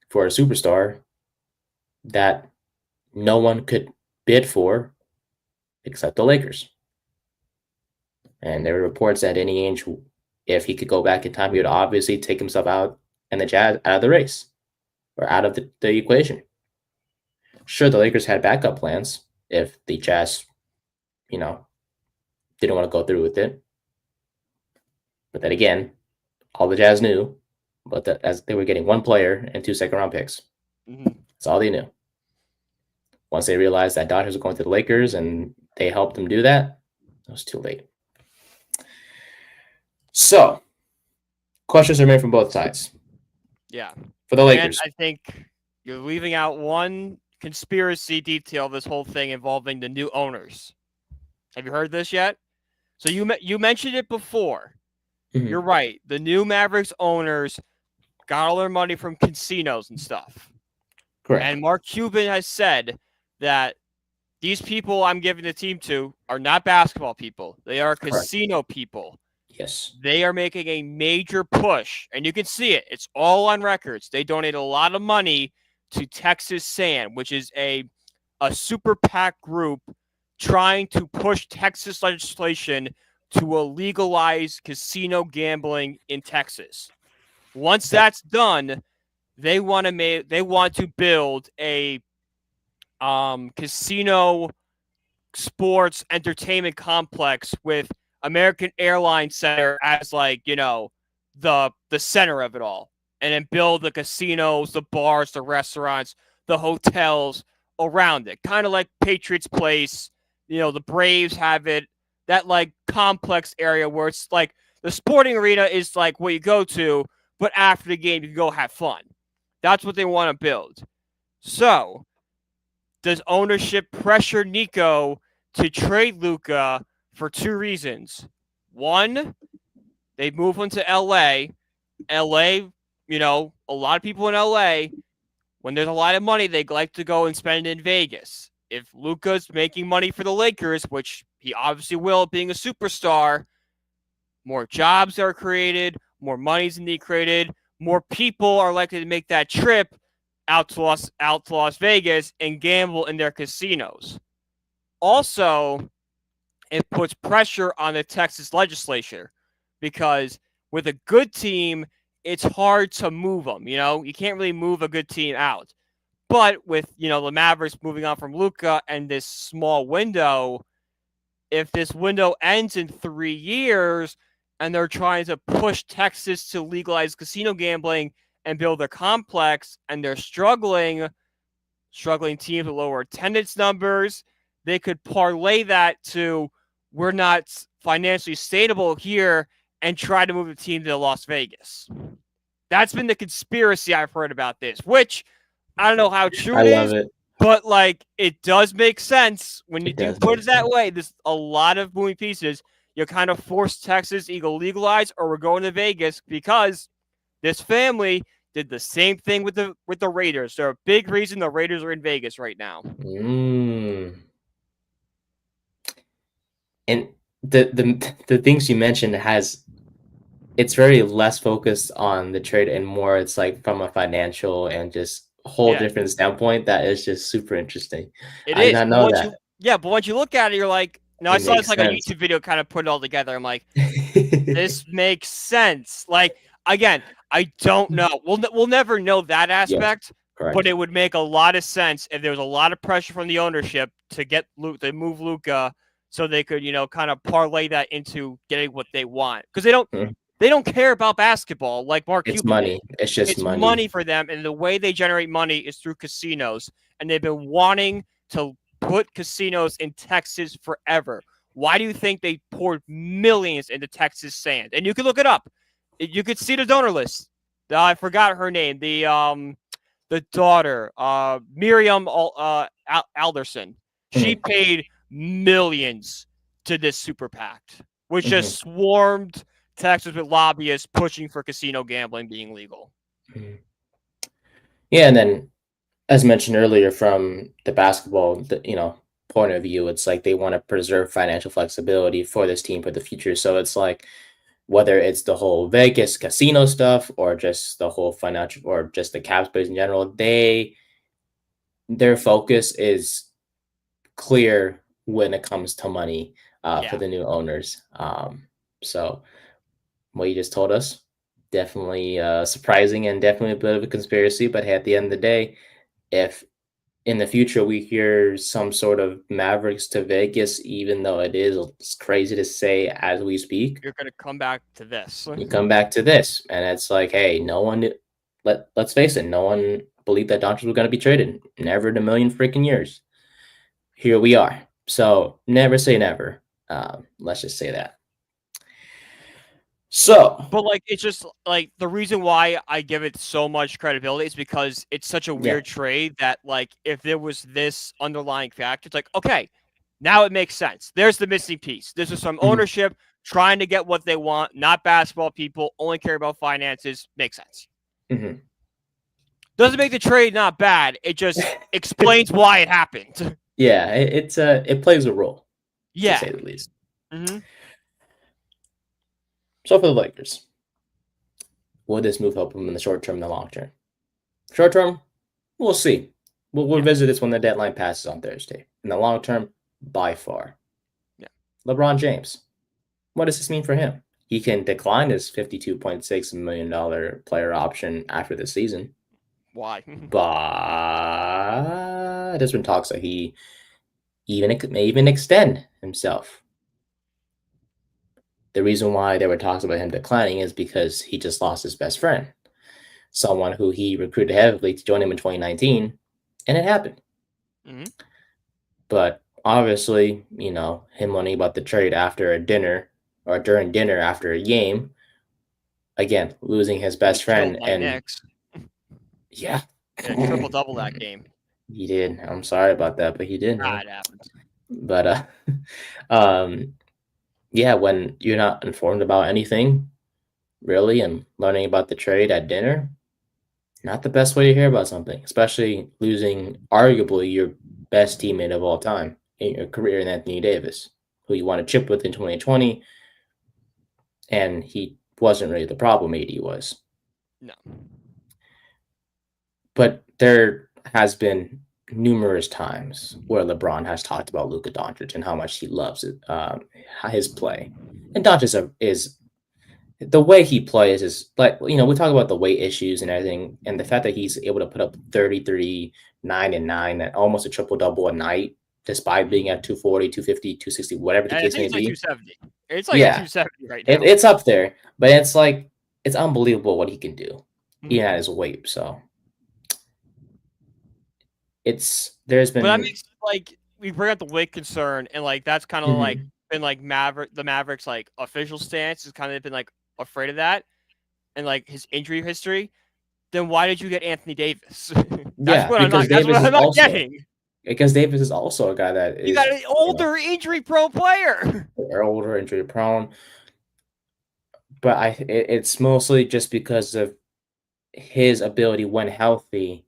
for a superstar that no one could bid for except the Lakers. And there were reports that any Ainge, if he could go back in time, he would obviously take himself out and the Jazz out of the race or out of the equation. Sure, the Lakers had backup plans if the Jazz, didn't want to go through with it. But then again, all the Jazz knew, but as they were getting 1 player and 2 second-round picks. Mm-hmm. That's all they knew. Once they realized that Dodgers were going to the Lakers and they helped them do that, it was too late. So, questions are made from both sides. Yeah. For the Lakers. And I think you're leaving out one conspiracy detail of this whole thing involving the new owners. Have you heard this yet? So you mentioned it before. Mm-hmm. You're right. The new Mavericks owners got all their money from casinos and stuff. Correct. And Mark Cuban has said that these people I'm giving the team to are not basketball people. They are casino people. Yes. They are making a major push, and you can see it. It's all on records. They donate a lot of money to Texas Sand, which is a super PAC group trying to push Texas legislation to legalize casino gambling in Texas. Once that's done, they want to build a casino sports entertainment complex with American Airlines Center as the center of it all, and then build the casinos, the bars, the restaurants, the hotels around it. Kind of like Patriots Place, the Braves have it, that like complex area where it's like the sporting arena is like what you go to, but after the game you can go have fun. That's what they want to build. So, does ownership pressure Nico to trade Luka for two reasons? One, they move him to LA. LA, a lot of people in LA, when there's a lot of money, they like to go and spend it in Vegas. If Luka's making money for the Lakers, which he obviously will, being a superstar, more jobs are created, more money's indeed created, more people are likely to make that trip out to Las Vegas and gamble in their casinos. Also, it puts pressure on the Texas legislature because with a good team, it's hard to move them. You can't really move a good team out. But with, the Mavericks moving on from Luka and this small window, if this window ends in 3 years and they're trying to push Texas to legalize casino gambling and build a complex and they're struggling teams with lower attendance numbers, they could parlay that to we're not financially sustainable here and try to move the team to Las Vegas. That's been the conspiracy I've heard about this, which I don't know how true I it love is, it. but like it does make sense when you It do does put make it that sense. way. There's a lot of moving pieces. You kind of force Texas either legalize or we're going to Vegas because this family did the same thing with the Raiders. They're a big reason the Raiders are in Vegas right now. And the things you mentioned it's very less focused on the trade and more it's like from a financial and just whole Yeah, different standpoint that is just super interesting. it I did is. not know that. But once you look at it, you're like, no, I It saw this makes like a sense. YouTube video kind of put it all together. I'm like, this makes sense. Like again, I don't know. We'll never know that Yes, aspect, but correct. it would make a lot of sense if there was a lot of pressure from the ownership to get to move Luka, so they could kind of parlay that into getting what they want because Mhm. they don't care about basketball like Mark It's Cuban did. money. It's just It's money. money for them, and the way they generate money is through casinos, and they've been wanting to put casinos in Texas forever. Why do you think they poured millions into Texas sand? And you can look it up. You could see the donor list. I forgot her name. The daughter, Miriam Alderson. She Mhm, paid millions to this super PAC, which mhm, just swarmed Texas with lobbyists pushing for casino gambling being legal. mhm. Yeah, and then as mentioned earlier, from the basketball, point of view, it's like they want to preserve financial flexibility for this team for the future. So it's like whether it's the whole Vegas casino stuff or just the whole financial or just the cap space in general, their focus is clear when it comes to money for Yeah. the new owners. So what you just told us, definitely surprising and definitely a bit of a conspiracy. But hey, at the end of the day, if in the future we hear some sort of Mavericks to Vegas, even though it's crazy to say as we speak, You're going to come back to this. you come back to this, and it's like, hey, no one. Let's face it, no one believed that Doncic was going to be traded. Never in a million freaking years. Here we are. So never say never. Let's just say that. So But like it's just like the reason why I give it so much credibility is because it's such a yeah. weird trade that like if there was this underlying factor, it's like, okay, now it makes sense. There's the missing piece. This is some Mhm, ownership trying to get what they want, not basketball people, only care about finances. Makes sense. mhm. Doesn't make the trade not bad. It just explains why it happened. Yeah, it plays a role to Yeah. say the least. Mm-hmm. So for the Lakers, will this move help them in the short term and the long term? Short term, we'll see. We'll Yeah. visit this when the deadline passes on Thursday. In the long term, by far, Yeah. LeBron James. What does this mean for him? He can decline his $52.6 million player option after the season, Why? but there's been talks that he may even extend himself. the reason why there were talks about him declining is because he just lost his best friend, someone who he recruited heavily to join him in 2019, and it happened. Mm-hmm. But obviously, him learning about the trade after a dinner or during dinner after a game, again, losing his Getting best killed friend, by and Knicks. yeah, Yeah, triple double that game. he did. I'm sorry about that, but he did. Ah, it happens. But um, yeah, when you're not informed about anything really, and learning about the trade at dinner, not the best way to hear about something, especially losing arguably your best teammate of all time in your career in Anthony Davis, who you won a chip with in 2020, and he wasn't really the problem. AD was. No. But there has been numerous times where LeBron has talked about Luka Doncic and how much he loves it, his play. And Doncic is the way he plays is like, we talk about the weight issues and everything, and the fact that he's able to put up 33, 9 and 9, and almost a triple double a night, despite being at 240, 250, 260, whatever the And I case think may it's like be. 270. It's like at Yeah, 270 right now. it's up there, but it's like, it's unbelievable what he can do, even Mm-hmm. at his weight. So there's But that been. makes like we bring up the weight concern, and like that's kind of like Mhm. been like the Mavericks like official stance has kind of been like afraid of that, and like his injury history. Then why did you get Anthony Davis? That's Yeah, what I'm not. because That's what Davis is I'm not also getting. a guy that You got is, an older, injury-prone player. older, injury prone, but it's mostly just because of his ability when healthy,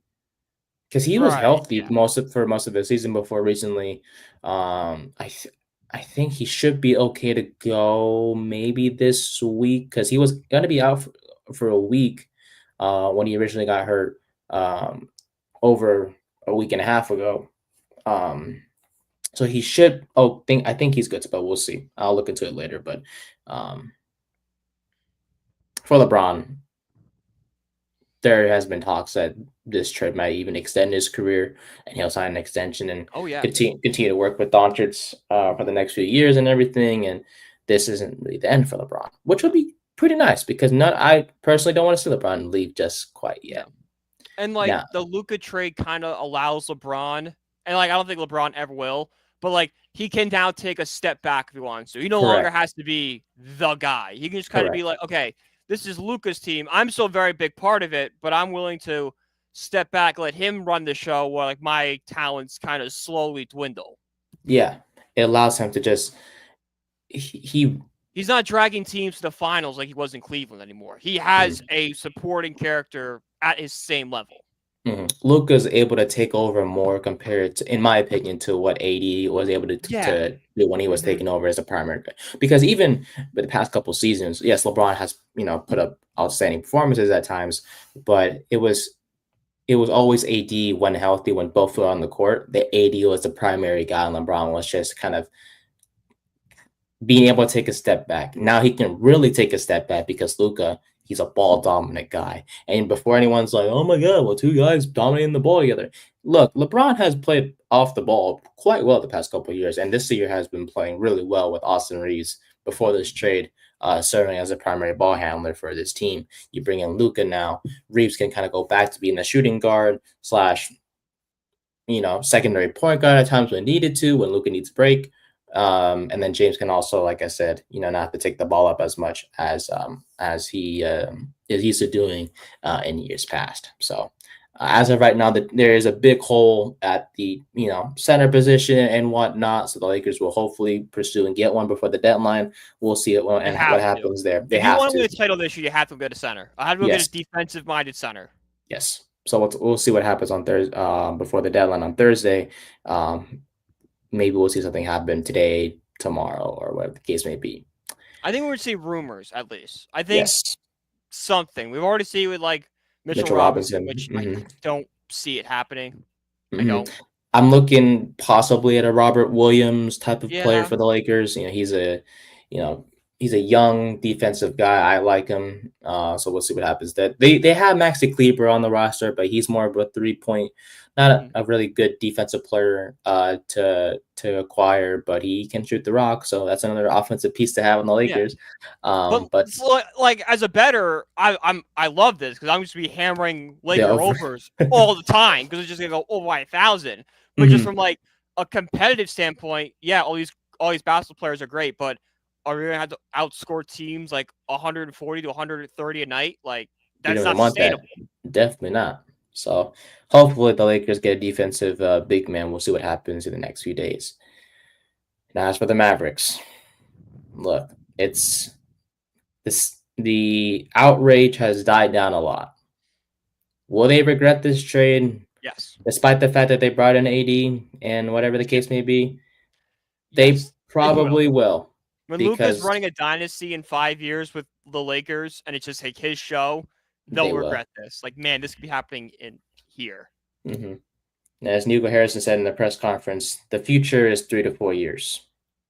because he was Right. healthy Yeah. for most of the season before recently. I think he should be okay to go maybe this week, because he was gonna be out for a week when he originally got hurt over a week and a half ago. Um, So he should. I think he's good, but we'll see. I'll look into it later. But um, for LeBron, there has been talks that this trade might even extend his career, and he'll sign an extension and Oh yeah. continue to work with Doncic for the next few years and everything. And this isn't really the end for LeBron, which would be pretty nice, because I personally don't want to see LeBron leave just quite No. yet. And like Now, the Luka trade kind of allows LeBron, and like I don't think LeBron ever will, but like he can now take a step back if he wants to. He no longer correct, has to be the guy. He can just kind of be correct. like, okay, this is Luka's team. I'm still a very big part of it, but I'm willing to step back, let him run the show while like my talents kind of slowly dwindle. Yeah, it allows him to just he. He's not dragging teams to the finals like he was in Cleveland anymore. He Mm. has a supporting character at his same level. Luka's able to take over more compared to, in my opinion, to what AD was able Yeah. to do when he was Mm-hmm. taking over as a primary guy. Because even with the past couple seasons, yes, LeBron has put up outstanding performances at times, but it was always AD when healthy, when both were on the court. The AD was the primary guy, and LeBron was just kind of being able to take a step back. Now he can really take a step back because Luka, he's a ball dominant guy. And before anyone's like, oh my God, well, two guys dominating the ball together. Look, LeBron has played off the ball quite well the past couple of years, and this year has been playing really well with Austin Reeves before this trade, serving as a primary ball handler for this team. You bring in Luka now. Reeves can kind of go back to being a shooting guard slash, secondary point guard at times when needed to, when Luka needs a break. And then James can also, like I said, not have to take the ball up as much as he is used to doing in years past. So as of right now, there is a big hole at the center position and whatnot. So the Lakers will hopefully pursue and get one before the deadline. We'll see it They and what have to. happens there. They If you have want to to. win a title this year, you have to get a center. I have to go get a Yes, defensive-minded center. yes. So we'll see what happens on Thursday before the deadline on Thursday. Maybe we'll see something happen today, tomorrow, or whatever the case may be. I think we're going to see rumors, at least. I think Yes, something. We've already seen with, like, Mitchell Mitchell Robinson, Robinson. which I don't see it happening. I Hmm. don't. I'm looking possibly at a Robert Williams type of player Yeah. for the Lakers. He's a, you know, he's a young defensive guy. I like him. So we'll see what happens. That they have Maxi Kleber on the roster, but he's more of a 3-point, not a really good defensive player to acquire, but he can shoot the rock. So that's another offensive piece to have on the Yeah. Lakers. But Like as a bettor, I love this because I'm just be hammering Laker over. overs all the time because it's just gonna go over by 1,000. But just from like a competitive standpoint, yeah, all these basketball players are great, but are we gonna have to outscore teams like 140 to 130 a night? Like You that's don't really not want that. sustainable. Definitely not. So hopefully the Lakers get a defensive big man. We'll see what happens in the next few days. Now, as for the Mavericks, look, it's this the outrage has died down a lot. Will they regret this trade? Yes. Despite the fact that they brought in AD and whatever the case may be, they Yes. probably will. When Luka's Because running a dynasty in 5 years with the Lakers and it's just like his show, they they'll will. regret this. Like, man, this could be happening in here. As Nico Harrison said in the press conference, the future is 3 to 4 years,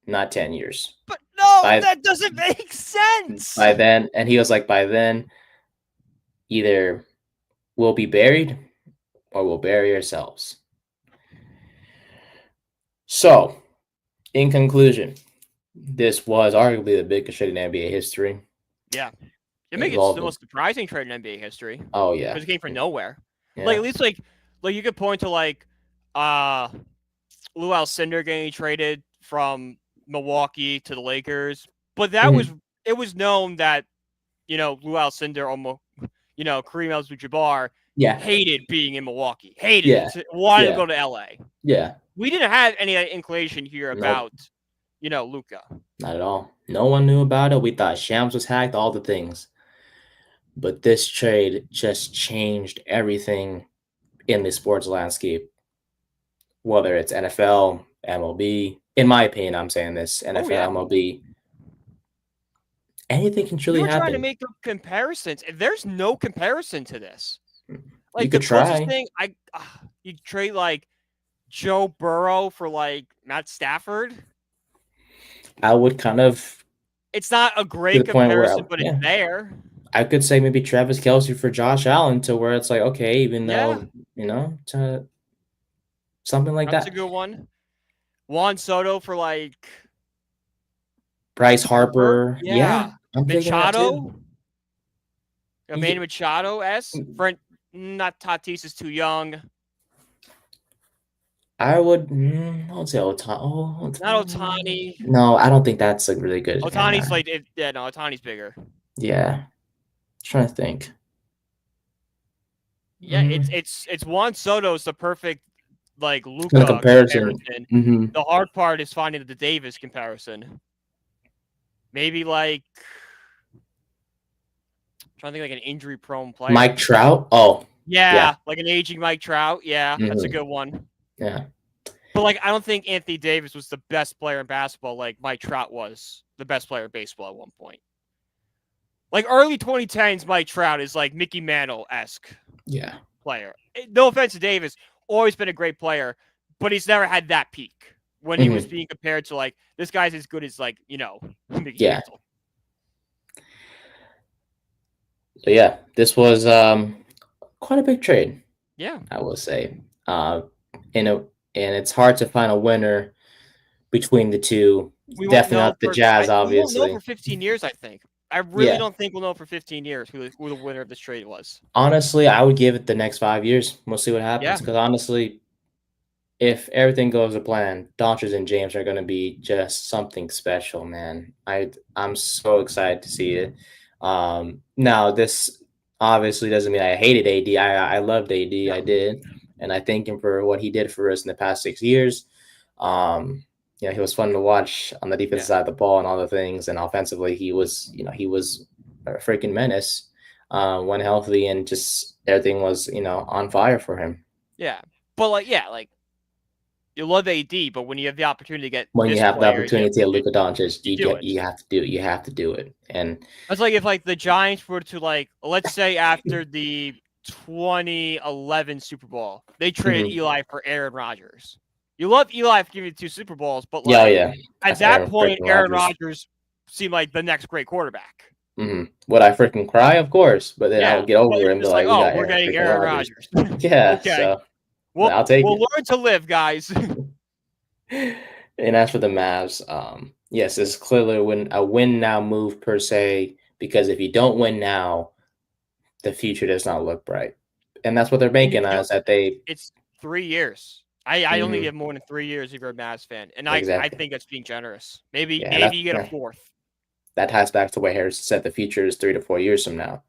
not 10 years. But no, that doesn't make sense. By then, and he was like, by then, either we'll be buried or we'll bury ourselves. So, in conclusion, this was arguably the biggest trade in NBA history. Yeah. It makes it the most surprising trade in NBA history. Oh, yeah. Because it came from nowhere. Yeah. Like, at least, like you could point to, like, Lou Alcindor getting traded from Milwaukee to the Lakers. But that it was known that, Lou Alcindor almost, Kareem Abdul-Jabbar hated being in Milwaukee. Hated it. Wanted to go to LA. Yeah. We didn't have any inclination here about, Luka. Not at all. No one knew about it. We thought Shams was hacked, all the things. But this trade just changed everything in the sports landscape. Whether it's NFL, MLB, in my opinion, I'm saying this, NFL, MLB, anything can truly happen. You're trying to make comparisons. There's no comparison to this. Like, you could try. Thing, you trade, like, Joe Burrow for, like, Matt Stafford. I would kind of. It's not a great comparison, but it's there. I could say maybe Travis Kelce for Josh Allen to where it's like, okay, even though, to something like that. That's a good one. Juan Soto for, like, Bryce Harper. Yeah. I'm Machado. Manny Machado-esque. Not Tatis is too young. I would say Otani. Not Otani. No, I don't think that's a really good. Otani's Otani's bigger. Yeah. Trying to think. Yeah, it's Juan Soto's the perfect like Luka comparison. The hard part is finding the Davis comparison. Maybe like I'm trying to think like an injury prone player. Mike Trout? Oh. Yeah, like an aging Mike Trout. Yeah, that's a good one. Yeah. But like I don't think Anthony Davis was the best player in basketball like Mike Trout was the best player in baseball at one point. Like early 2010s, Mike Trout is like Mickey Mantle-esque player. No offense to Davis, always been a great player, but he's never had that peak when he was being compared to like this guy's as good as like, Mickey Mantle. So yeah, this was quite a big trade. Yeah. I will say. And it's hard to find a winner between the two. Definitely not the Jazz, obviously. We'll know for 15 years, I think. I really don't think we'll know for 15 years who the winner of this trade was. Honestly, I would give it the next 5 years. We'll see what happens. Because honestly, if everything goes to plan, Doncic and James are going to be just something special, man. I'm so excited to see it. Now, this obviously doesn't mean I hated AD. I loved AD. I did. And I thank him for what he did for us in the past 6 years. He was fun to watch on the defensive side of the ball and all the things. And offensively, he was a freaking menace when healthy, and just everything was, on fire for him. Yeah. But you love AD, but when you have the opportunity to get the opportunity to get Luka Doncic, you have to do it. You have to do it. And that's like if the Giants were to let's say after the 2011 Super Bowl, they traded Eli for Aaron Rodgers. You love Eli for giving you 2 Super Bowls, but at that point, Aaron Rodgers seem like the next great quarterback. Would I freaking cry? Of course, but then I'll Yeah, get but over it it's and be just like, like, we oh, got we're Aaron getting freaking Aaron Rodgers. Rodgers. Yeah, Okay, so I'll take we'll it. learn to live, guys. And as for the Mavs, yes, it's clearly a win now move per se, because if you don't win now, the future does not look bright. And that's what they're And banking on, is that they it's 3 years. I only Mhm, give more than 3 years if you're a Mavs fan, and I exactly. think that's being generous. Maybe Yeah, and you get a yeah, fourth. that ties back to what Harrison said, the future is 3 to 4 years from now.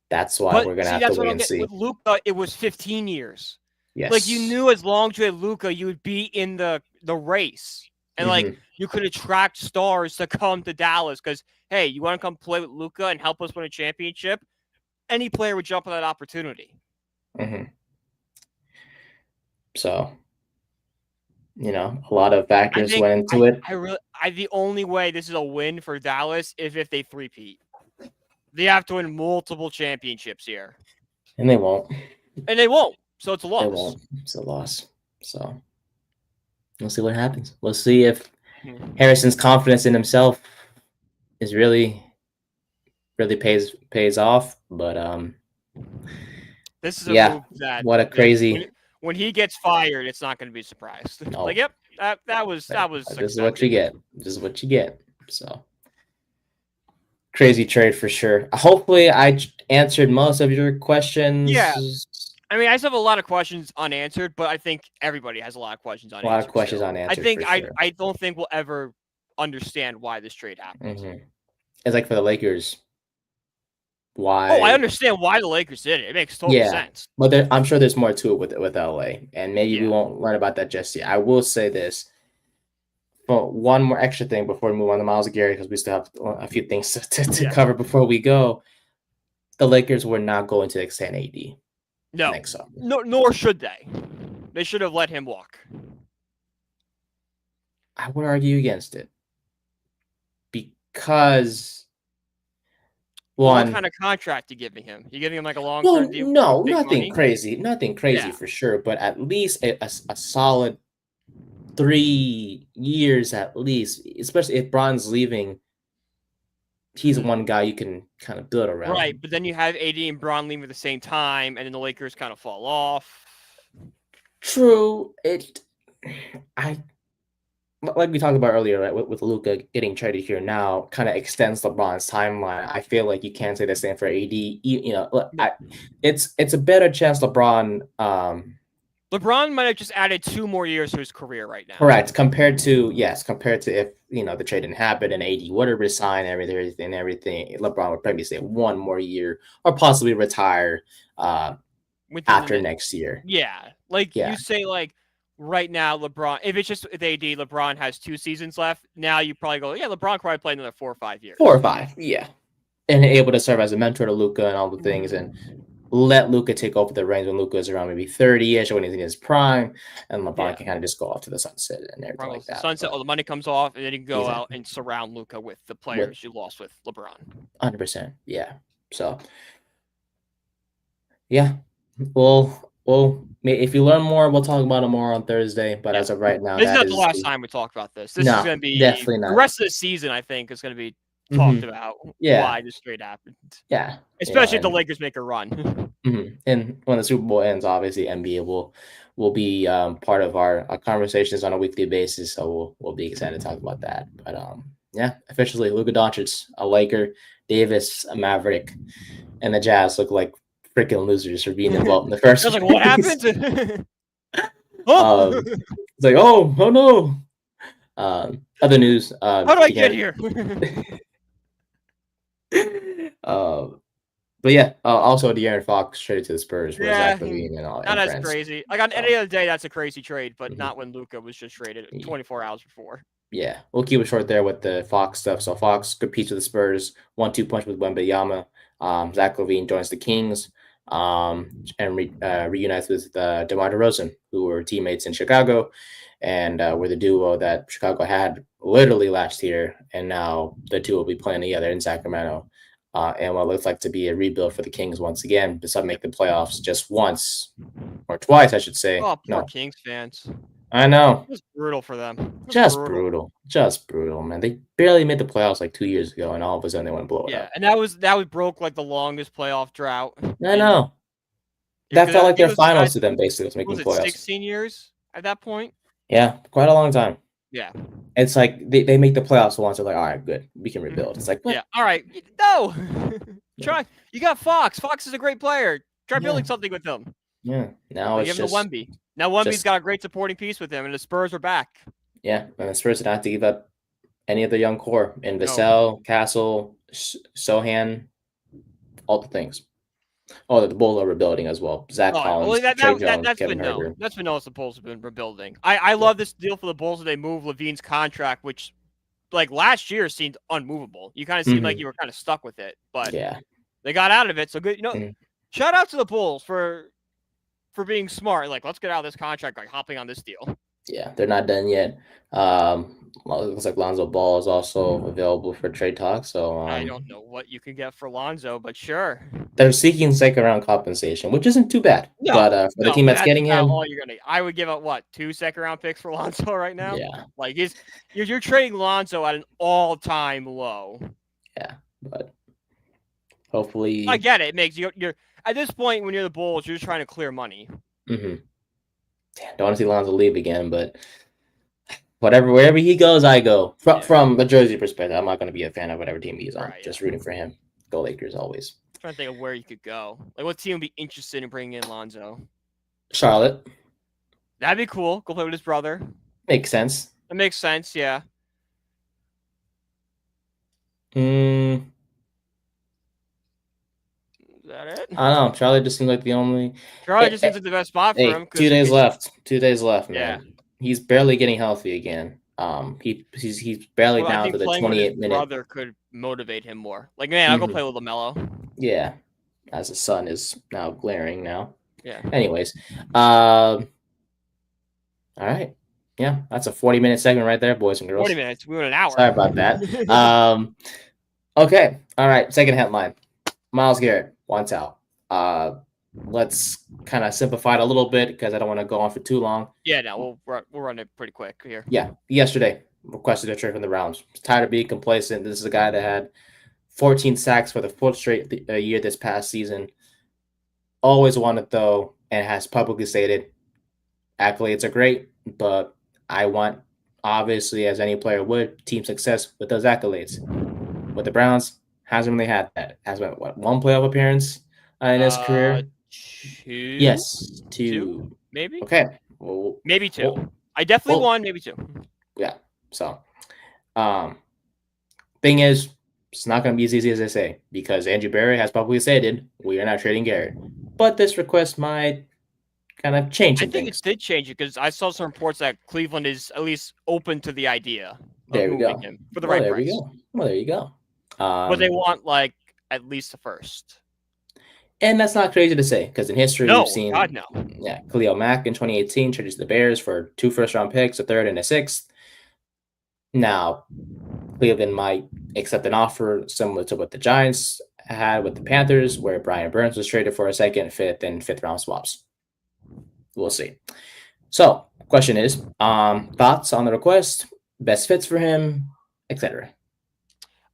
That's why But we're gonna see, have to that's what wait I don't and get with see. Luka. It was 15 years. Like you Yes. knew as long as you had Luka, you would be in the race, and like Mhm, you could attract stars to come to Dallas because hey, you want to come play with Luka and help us win a championship? Any player would jump on that opportunity. mhm. So, a lot of I factors think went into it, the only way this is a win for Dallas is if they three-peat. They have to win multiple championships here, and they won't. and they won't. So it's a They loss. won't. It's a loss. So we'll see what happens. We'll see if Harrison's confidence in himself is really pays off. But This is a yeah, move that what a crazy. when he gets fired, it's not going to be surprised. Like, No, yep, that was this is what you expected. get. This is what you get. So crazy trade for sure. Hopefully, I answered most of your Yeah, questions. I mean, I still have a lot of questions unanswered, but I think everybody has a lot of questions A lot of unanswered questions still. I unanswered think for sure. I don't think we'll ever understand why this trade happened. It's like for the Lakers, Oh, I why? understand why the Lakers did it. It makes total Yeah, sense. but I'm sure there's more to it with LA, and maybe we Yeah. won't learn about that just yet. I will say this. Well, one more extra thing before we move on to Myles Garrett, because we still have a few things to Yeah. cover before we go. The Lakers were not going to extend AD No. next summer. No, nor should they. They should have let him walk. I would argue against it because Well, what one, kind of contract you giving him? You giving him like a long-term well, deal with no, big money? nothing crazy Yeah. for sure, but at least a solid 3 years at least, especially if Bron's leaving. He's one guy you can kind of build Right, around. but then you have AD and Braun leaving at the same time, and then the Lakers kind of fall off. True. I like we talked about earlier, right? With Luka getting traded here now, kind of extends LeBron's timeline. I feel like you can't say the same for AD. It's a better chance LeBron. LeBron might have just added 2 more years to his career right now. Correct. Compared to if the trade didn't happen and AD would have resigned everything, LeBron would probably say 1 more year or possibly retire after next year. Yeah, like Yeah. you say, like right now, LeBron. If it's just with AD, LeBron has 2 seasons left. Now you probably go, yeah, LeBron could probably play another 4 or 5 years. 4 or 5, yeah. And able to serve as a mentor to Luka and all the things, and let Luka take over the reins when Luka is around maybe 30-ish when he's in his prime, and LeBron can kind of just go off to the sunset and everything like that. Sunset, all the money comes off, and then you can go out Exactly. and surround Luka with the players you lost with LeBron. 100%. Yeah. So, yeah. Well, if you learn more, we'll talk about it more on Thursday. But as of right now, This is that not the is last time we talk about this. This is no, going to be definitely the not. rest of the season. I think is going to be talked about why this trade happened. Yeah. Especially if the Lakers make a run. And when the Super Bowl ends, obviously NBA will be part of our conversations on a weekly basis. So we'll be excited to talk about that. But yeah, officially Luka Doncic, a Laker, Davis, a Maverick, and the Jazz look like freaking losers for being involved in the first. I was like, what happened? It's like, oh no. Other news. How do I get here? But yeah, also De'Aaron Fox traded to the Spurs for Yeah, Zach LaVine and all. not as crazy. Like on any other day, that's a crazy trade, but not when Luka was just traded 24 hours before. Yeah, we'll keep it short there with the Fox stuff. So Fox competes with the Spurs, 1-2 punch with Wembanyama. Zach LaVine joins the Kings, and reunites with DeMar DeRozan, who were teammates in Chicago, and were the duo that Chicago had literally last year, and now the two will be playing together in Sacramento. And what looks like to be a rebuild for the Kings once again, besides make the playoffs just once or twice, I should say. Oh, poor Kings fans. I know. It was brutal for them. It was Just brutal. brutal. Just brutal, man. They barely made the playoffs like 2 years ago, and all of a sudden they want to blow it Yeah, up. and that was broke like the longest playoff drought I in know. That felt because like their Eagles finals had to them, basically, was making was the it playoffs. 16 years at that point? Yeah, quite a long time. Yeah. It's like they make the playoffs once, they're like, all right, good. We can rebuild. It's Mhm. like, Yeah. what? All right. No. Yeah. Try. You got Fox. Fox is a great player. Try Yeah. building something with him. Yeah. Now They it's give him to Wemby. Now Wemby's just got a great supporting piece with him, and the Spurs are back. yeah. And the Spurs did not have to give up any of their young core in No. Vassell, Castle, Sohan, all the things. Oh, the Bulls are rebuilding as well. Zach Oh, well, Collins, Trey Jones, that's Kevin been known. Herter. That's been known. The Bulls have been rebuilding. I Yeah. love this deal for the Bulls that they moved Levine's contract, which like last year seemed unmovable. You kind of seemed like Mhm. you were kind of stuck with it, but Yeah. they got out of it. So good. Mhm. Shout out to the Bulls for being smart. Like, let's get out of this contract, like hopping on this deal. Yeah, they're not done yet. Well, it looks like Lonzo Ball is also available for trade talk. So I don't know what you can get for Lonzo, but sure. they're seeking second round compensation, which isn't too bad. No, But for the no, team but that's that's getting about him, all you're gonna. I would give up what 2 second-round picks for Lonzo right now. yeah, Like, you're trading Lonzo at an all-time low. yeah. But I hopefully, get it. It makes you're at this point when you're the Bulls, you're just trying to clear money. don't want to see Lonzo leave again. But wherever he goes, I go. From a Jersey perspective, I'm not going to be a fan of whatever team he's on. Right, Just yeah. rooting for him. Go Lakers always. Trying to think of where you could go. Like, what team would be interested in bringing in Lonzo? Charlotte That'd be cool. Go play with his brother. makes sense. That makes sense. Yeah. Mm, Is that it? I don't know. Charlotte just seems like the only. Charlotte just seems like the best spot for him. 2 days left. 2 days left, man. Yeah. He's barely getting healthy again. He's barely Well, I down think to the playing with 28 his minute. brother could motivate him more. Like, man, I'll go play with LaMelo. Yeah, as the sun is now glaring now. Yeah. Anyways, all right. Yeah, that's a 40-minute segment right there, boys and girls. 40 minutes. We went an hour. Sorry about that. Okay. All right. Second headline. Myles Garrett wants out. Let's kind of simplify it a little bit because I don't want to go on for too long. Yeah, no, we'll run it pretty quick here. Yeah. Yesterday, requested a trade from the Browns. Tired of being complacent. This is a guy that had 14 sacks for the fourth straight year this past season. Always wanted, though, and has publicly stated accolades are great, but I want, obviously, as any player would, team success with those accolades. With the Browns, hasn't really had that. Has been, what, one playoff appearance in his career? 2? Yes, 2. Maybe? Okay. Well, maybe 2. I definitely won, maybe 2. Yeah. So, thing is, it's not going to be as easy as they say because Andrew Berry has publicly stated we are not trading Garrett. But this request might kind of change some things. I think it did change it because I saw some reports that Cleveland is at least open to the idea of moving him for the right price. There we go. Well, there you go. But they want like at least a first. And that's not crazy to say because in history we've seen, God, no. Yeah, Khalil Mack in 2018 traded to the Bears for 2 first-round picks, a third and a 6th. Now, Cleveland might accept an offer similar to what the Giants had with the Panthers, where Brian Burns was traded for a 2nd, 5th, and 5th-round swaps. We'll see. So, question is, thoughts on the request, best fits for him, etc.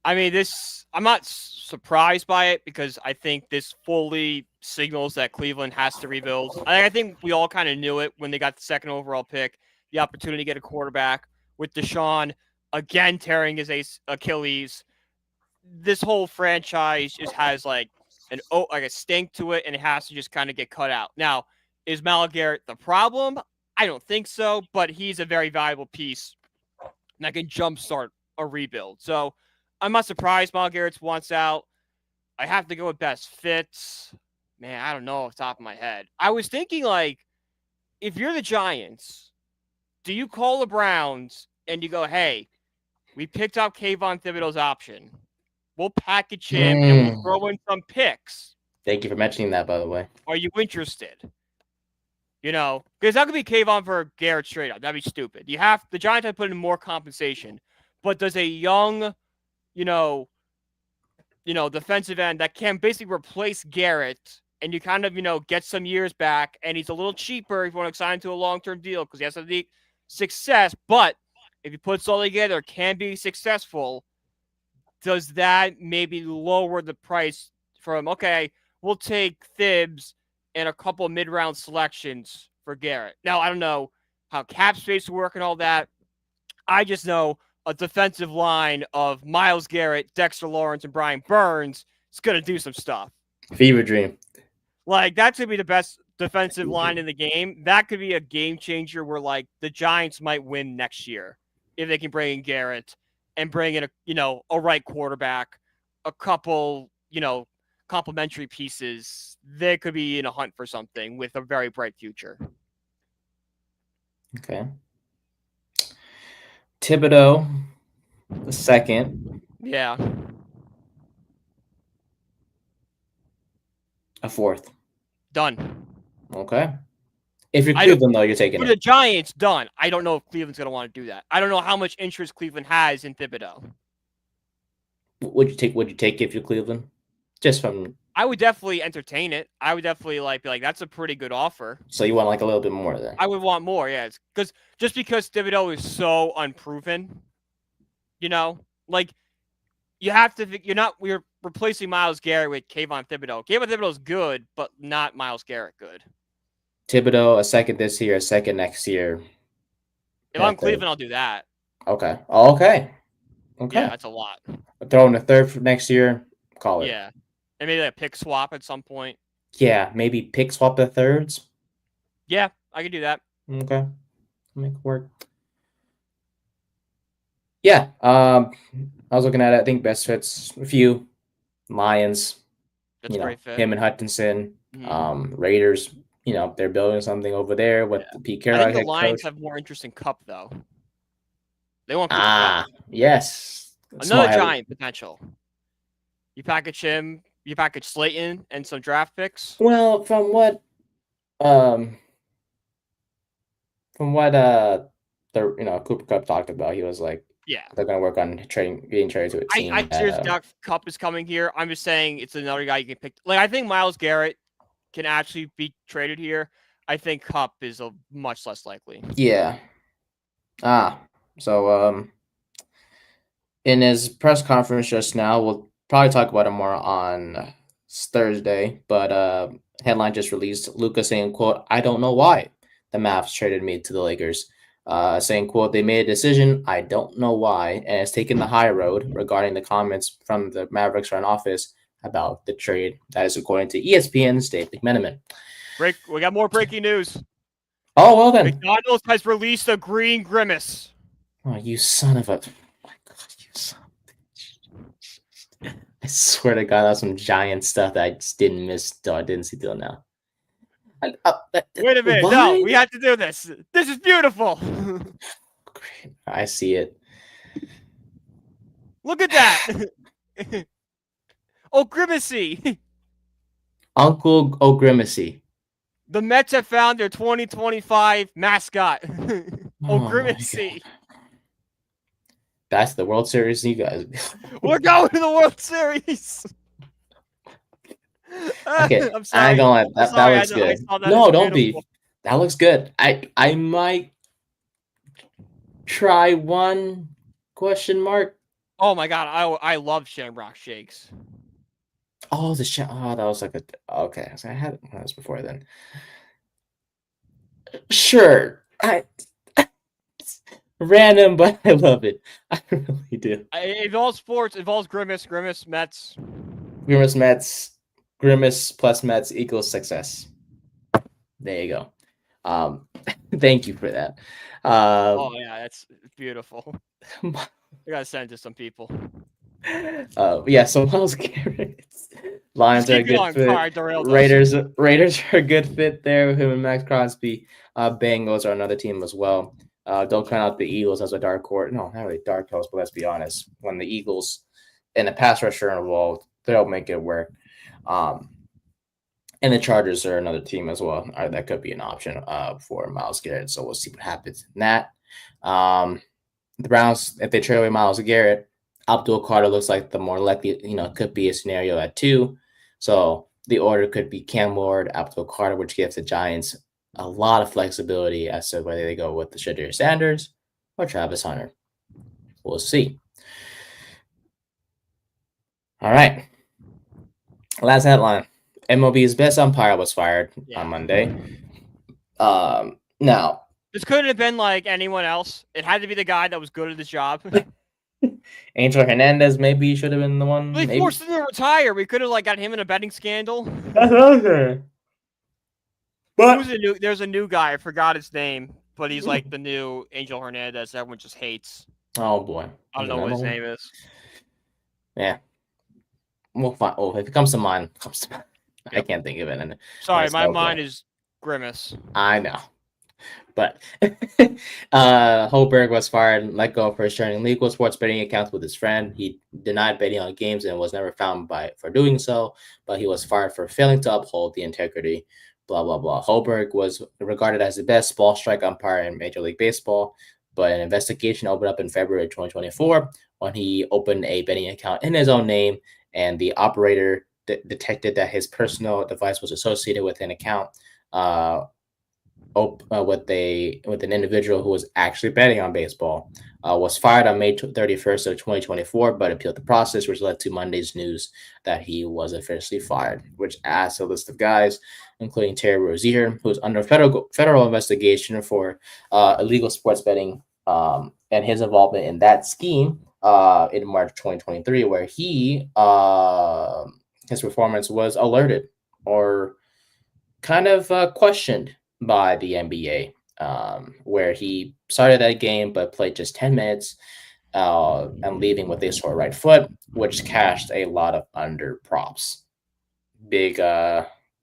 I mean, I'm not surprised by it because I think this fully signals that Cleveland has to rebuild. I think we all kind of knew it when they got the 2nd overall pick, the opportunity to get a quarterback with Deshaun again tearing his Achilles. This whole franchise just has like a stink to it, and it has to just kind of get cut out. Now, is Myles Garrett the problem? I don't think so, but he's a very valuable piece that can jumpstart a rebuild. So I'm not surprised Myles Garrett wants out. I have to go with best fits. Man, I don't know off the top of my head. I was thinking, like, if you're the Giants, do you call the Browns and you go, hey, we picked up Kayvon Thibodeau's option. We'll package him and we'll throw in some picks. Thank you for mentioning that, by the way. Are you interested? You know, because that could be Kayvon for Garrett straight up. That'd be stupid. The Giants have to put in more compensation. But does a young, defensive end that can basically replace Garrett and you kind of, get some years back and he's a little cheaper if you want to sign him to a long-term deal because he has success. But if you put it all together, it can be successful. Does that maybe lower the price from, okay, we'll take Thibs and a couple of mid-round selections for Garrett? Now, I don't know how cap space will work and all that. I just know a defensive line of Myles Garrett, Dexter Lawrence, and Brian Burns is going to do some stuff. Fever dream. Like, that could be the best defensive line in the game. That could be a game changer where, like, the Giants might win next year if they can bring in Garrett and bring in a right quarterback, a couple, complementary pieces. They could be in a hunt for something with a very bright future. Okay. Thibodeau, the second. Yeah. A fourth. Done. Okay. If you're Cleveland, though, you're taking for it. the Giants, done. I don't know if Cleveland's going to want to do that. I don't know how much interest Cleveland has in Thibodeau. Would you take if you're Cleveland? Just from. I would definitely entertain it. I would definitely be like, that's a pretty good offer. So you want like a little bit more then? I would want more, yeah. Because Thibodeau is so unproven, like you have to. We're replacing Myles Garrett with Kayvon Thibodeau. Kayvon Thibodeau's good, but not Myles Garrett good. Thibodeau, a second this year, a second next year. If I'm Cleveland, I'll do that. Okay. Okay. Yeah, that's a lot. Throw in a third for next year. Call it. Yeah. And maybe a pick swap at some point. Yeah, maybe pick swap the thirds. Yeah, I could do that. Okay. Make it work. Yeah. I was looking at it. I think best fits a few. Lions. That's a great fit. Him and Hutchinson. Mm-hmm. Raiders. They're building something over there with Pete Carroll. I think the Lions have more interest in Cup, though. They want Cooper Cup. Yes. Another giant potential. You package him, you package Slayton and some draft picks. Well, from what Cooper Cup talked about, he was like, yeah, they're gonna work on getting traded to a team. I seriously doubt Cup is coming here. I'm just saying it's another guy you can pick. Like, I think Myles Garrett can actually be traded here. I think Cup is a much less likely. Yeah. So in his press conference just now, we'll probably talk about it more on Thursday, but headline just released, Luka saying, quote, "I don't know why the Mavs traded me to the Lakers." Saying, quote, "They made a decision. I don't know why, and it's taken the high road," regarding the comments from the Mavericks front office about the trade. That is according to ESPN's Dave McMenamin. We got more breaking news. Oh, well then. McDonald's has released a green grimace. Oh, you son of a... Oh my God, you son of a... I swear to God, that's some giant stuff that I just didn't miss. I didn't see till now. Wait a minute. Why? No, we have to do this. This is beautiful. Great. I see it. Look at that. Oh, Grimacy. Uncle O'Grimacy. The Mets have found their 2025 mascot. Grimacy. That's the World Series, you guys. We're going to the World Series. Okay, I'm sorry. I ain't gonna lie. That looks good. No, don't be. That looks good. I might try one question mark. Oh my God, I love Shamrock Shakes. Oh, that was like okay. So I had this before then. Sure, random, but I love it. I really do. It involves sports. It involves Grimace, Mets. Grimace, Mets. Grimace plus Mets equals success. There you go. Thank you for that. Oh yeah, that's beautiful. I gotta send it to some people. Yeah, so Myles Garrett. Lions are a good fit. Raiders are a good fit there with him and Max Crosby. Bengals are another team as well. Don't count out the Eagles as a dark horse. No, not really dark horse, but let's be honest. When the Eagles and the pass rusher are involved, they'll make it work. And the Chargers are another team as well. That could be an option for Myles Garrett. So we'll see what happens in that. The Browns, if they trade away Myles Garrett, Abdul Carter looks like the more likely, could be a scenario at 2. So the order could be Cam Ward, Abdul Carter, which gives the Giants a lot of flexibility as to whether they go with the Shadir Sanders or Travis Hunter. We'll see. All right. Last headline. MLB's best umpire was fired on Monday. Now, this couldn't have been like anyone else. It had to be the guy that was good at his job. Angel Hernandez maybe should have been the one. They forced him to retire. We could have like got him in a betting scandal. That's okay. But there's a new guy. I forgot his name, but he's like the new Angel Hernandez. Everyone just hates. Oh boy, I don't know what his name is. Yeah, we'll find. Oh, if it comes to mind, it comes to mind. Yep. I can't think of it. Sorry, my mind is Grimace. I know. But Hoberg was fired and let go for sharing legal sports betting accounts with his friend. He denied betting on games and was never found for doing so, but he was fired for failing to uphold the integrity, blah, blah, blah. Hoberg was regarded as the best ball strike umpire in Major League Baseball, but an investigation opened up in February 2024 when he opened a betting account in his own name, and the operator detected that his personal device was associated with an account with an individual who was actually betting on baseball. Was fired on May 31st of 2024, but appealed the process, which led to Monday's news that he was officially fired, which adds a list of guys, including Terry Rozier, who's under federal investigation for illegal sports betting and his involvement in that scheme in March 2023, where his performance was alerted or kind of questioned by the NBA, where he started that game but played just 10 minutes and leaving with a sore right foot, which cashed a lot of under props. Big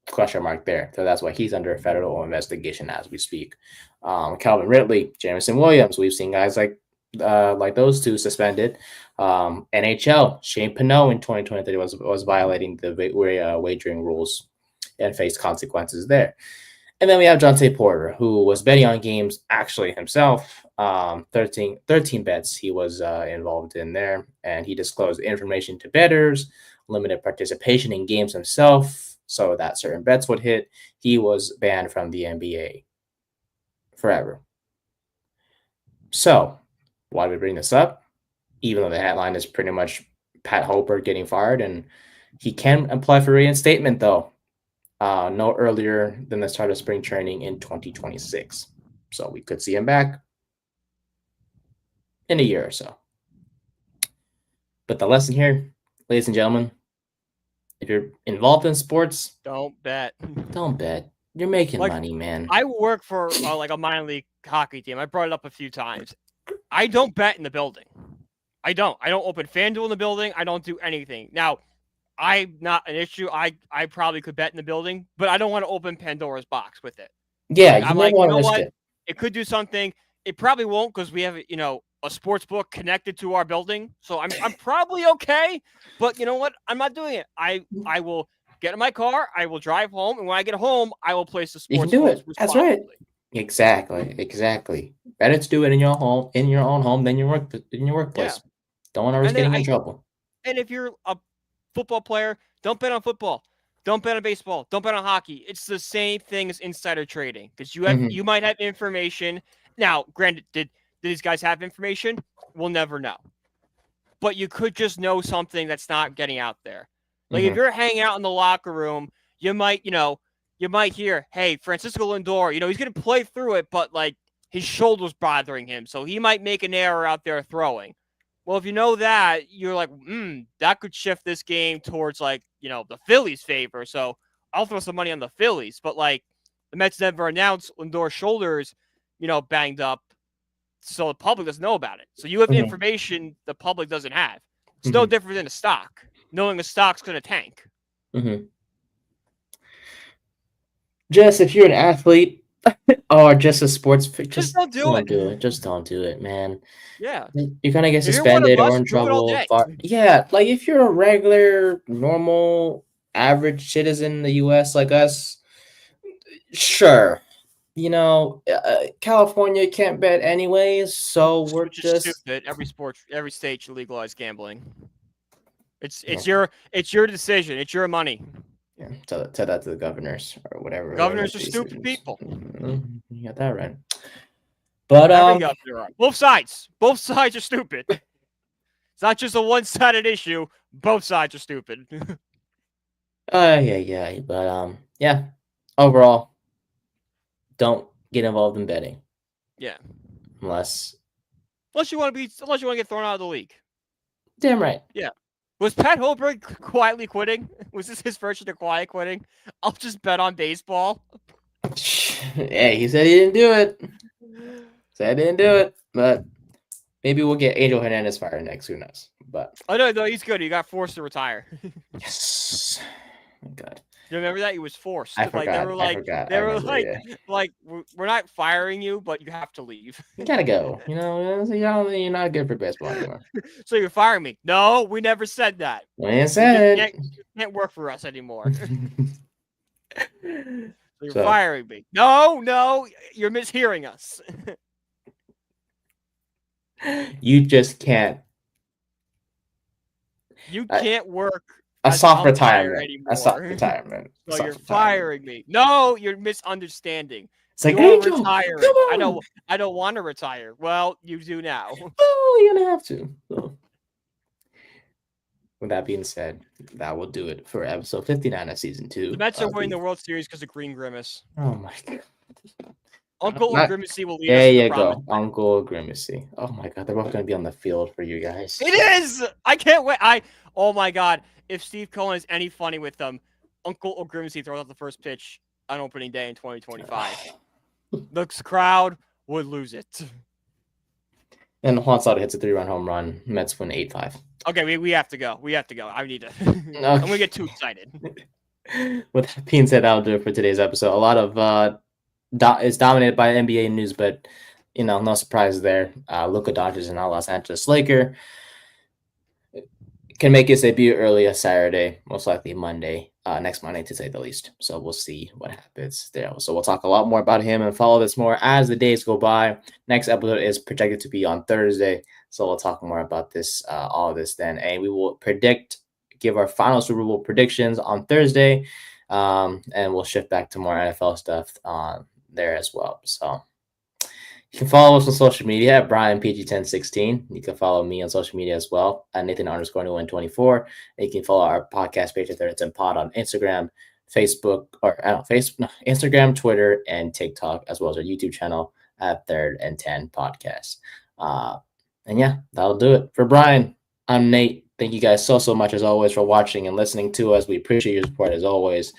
question mark there. So that's why he's under federal investigation as we speak. Calvin Ridley, Jameson Williams, we've seen guys like those two suspended. NHL, Shane Pinot in 2023 was violating the wagering rules and faced consequences there. And then we have Jonte Porter, who was betting on games actually himself. 13 bets he was involved in there, and he disclosed information to bettors, limited participation in games himself so that certain bets would hit. He was banned from the NBA forever. So why do we bring this up? Even though the headline is pretty much Pat Hoberg getting fired, and he can apply for reinstatement, though. No earlier than the start of spring training in 2026. So we could see him back in a year or so. But the lesson here, ladies and gentlemen, if you're involved in sports, don't bet. Don't bet. You're making money, man. I work for like a minor league hockey team. I brought it up a few times. I don't bet in the building. I don't open FanDuel in the building. I don't do anything. Now, I'm not an issue. I probably could bet in the building, but I don't want to open Pandora's box with it. Yeah, I'm like, you know what? It could do something. It probably won't because we have a sports book connected to our building, so I'm probably okay. But you know what? I'm not doing it. I will get in my car. I will drive home, and when I get home, I will place the sports. You can do it. That's right. Exactly. Better to do it in your own home, than your workplace. Yeah. Don't want to risk getting in trouble. And if you're a football player, don't bet on football. Don't bet on baseball. Don't bet on hockey. It's the same thing as insider trading because you might have information. Now, granted, did these guys have information? We'll never know. But you could just know something that's not getting out there. Like if you're hanging out in the locker room, you might hear, hey, Francisco Lindor, he's going to play through it, but like his shoulder's bothering him. So he might make an error out there throwing. Well, if you know that, you're like, that could shift this game towards like, the Phillies' favor. So I'll throw some money on the Phillies. But like the Mets never announced Lindor's shoulders, banged up. So the public doesn't know about it. So you have information the public doesn't have. It's no different than a stock. Knowing a stock's going to tank. Just if you're an athlete or just a sports, just don't do it. Just don't do it, man. Yeah. You're going to get suspended or in trouble. Yeah. Like if you're a regular, normal, average citizen in the U.S. like us, sure. California can't bet anyways, so we're just stupid. Every state should legalize gambling. It's your decision. It's your money. Yeah, tell that to the governors or whatever. Governors are stupid people. You got that right. But Every governor are. Both sides. Both sides are stupid. It's not just a one-sided issue. Both sides are stupid. yeah. But yeah. Overall, don't get involved in betting. Yeah. Unless you want to get thrown out of the league. Damn right. Yeah. Was Pat Hoberg quietly quitting? Was this his version of quiet quitting? I'll just bet on baseball. Hey, he said he didn't do it. Said he didn't do it. But maybe we'll get Angel Hernandez fired next. Who knows? But no, he's good. He got forced to retire. Yes. Oh, God. You remember that? He was forced. I forgot. They were like, we're not firing you, but you have to leave. You gotta go. You're not good for baseball anymore. So you're firing me? No, we never said that. We ain't said it. You can't work for us anymore. So you're firing me? No, you're mishearing us. You just can't. You can't work. A soft retirement. A soft retirement. So you're firing me. No, you're misunderstanding. It's like, you're Angel, retiring. come on. I don't want to retire. Well, you do now. Oh, you're gonna have to. So, with that being said, that will do it for episode 59 of season 2. The Mets are winning the World Series because of Green Grimace. Oh my God. Uncle Grimacy will lead us. There you go, Uncle Grimacy. Oh my God, they're both gonna be on the field for you guys. It is. I can't wait. Oh my God. If Steve Cohen is any funny with them, Uncle Grimacy throws out the first pitch on opening day in 2025. The crowd would lose it. And Juan Soto hits a 3-run home run. Mets win 8-5. Okay, we have to go. I need to. I'm gonna get too excited. With that being said, that'll do it for today's episode. A lot of is dominated by NBA news, but no surprise there. Luka Doncic is now Los Angeles Laker. Can make his debut early as Saturday, most likely Monday, next Monday to say the least. So we'll see what happens there. So we'll talk a lot more about him and follow this more as the days go by. Next episode is projected to be on Thursday, so we'll talk more about this, all of this then, and we will give our final Super Bowl predictions on Thursday, and we'll shift back to more NFL stuff there as well. So you can follow us on social media at BrianPG1016. You can follow me on social media as well at Nathan_Nguyen24. And you can follow our podcast page at 310 Pod on Instagram, Instagram, Twitter, and TikTok, as well as our YouTube channel at 310 Podcast. And yeah, that'll do it. For Brian, I'm Nate. Thank you guys so much as always for watching and listening to us. We appreciate your support as always.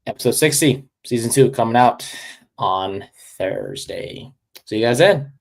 Episode 60, season 2 coming out on Thursday. See you guys then.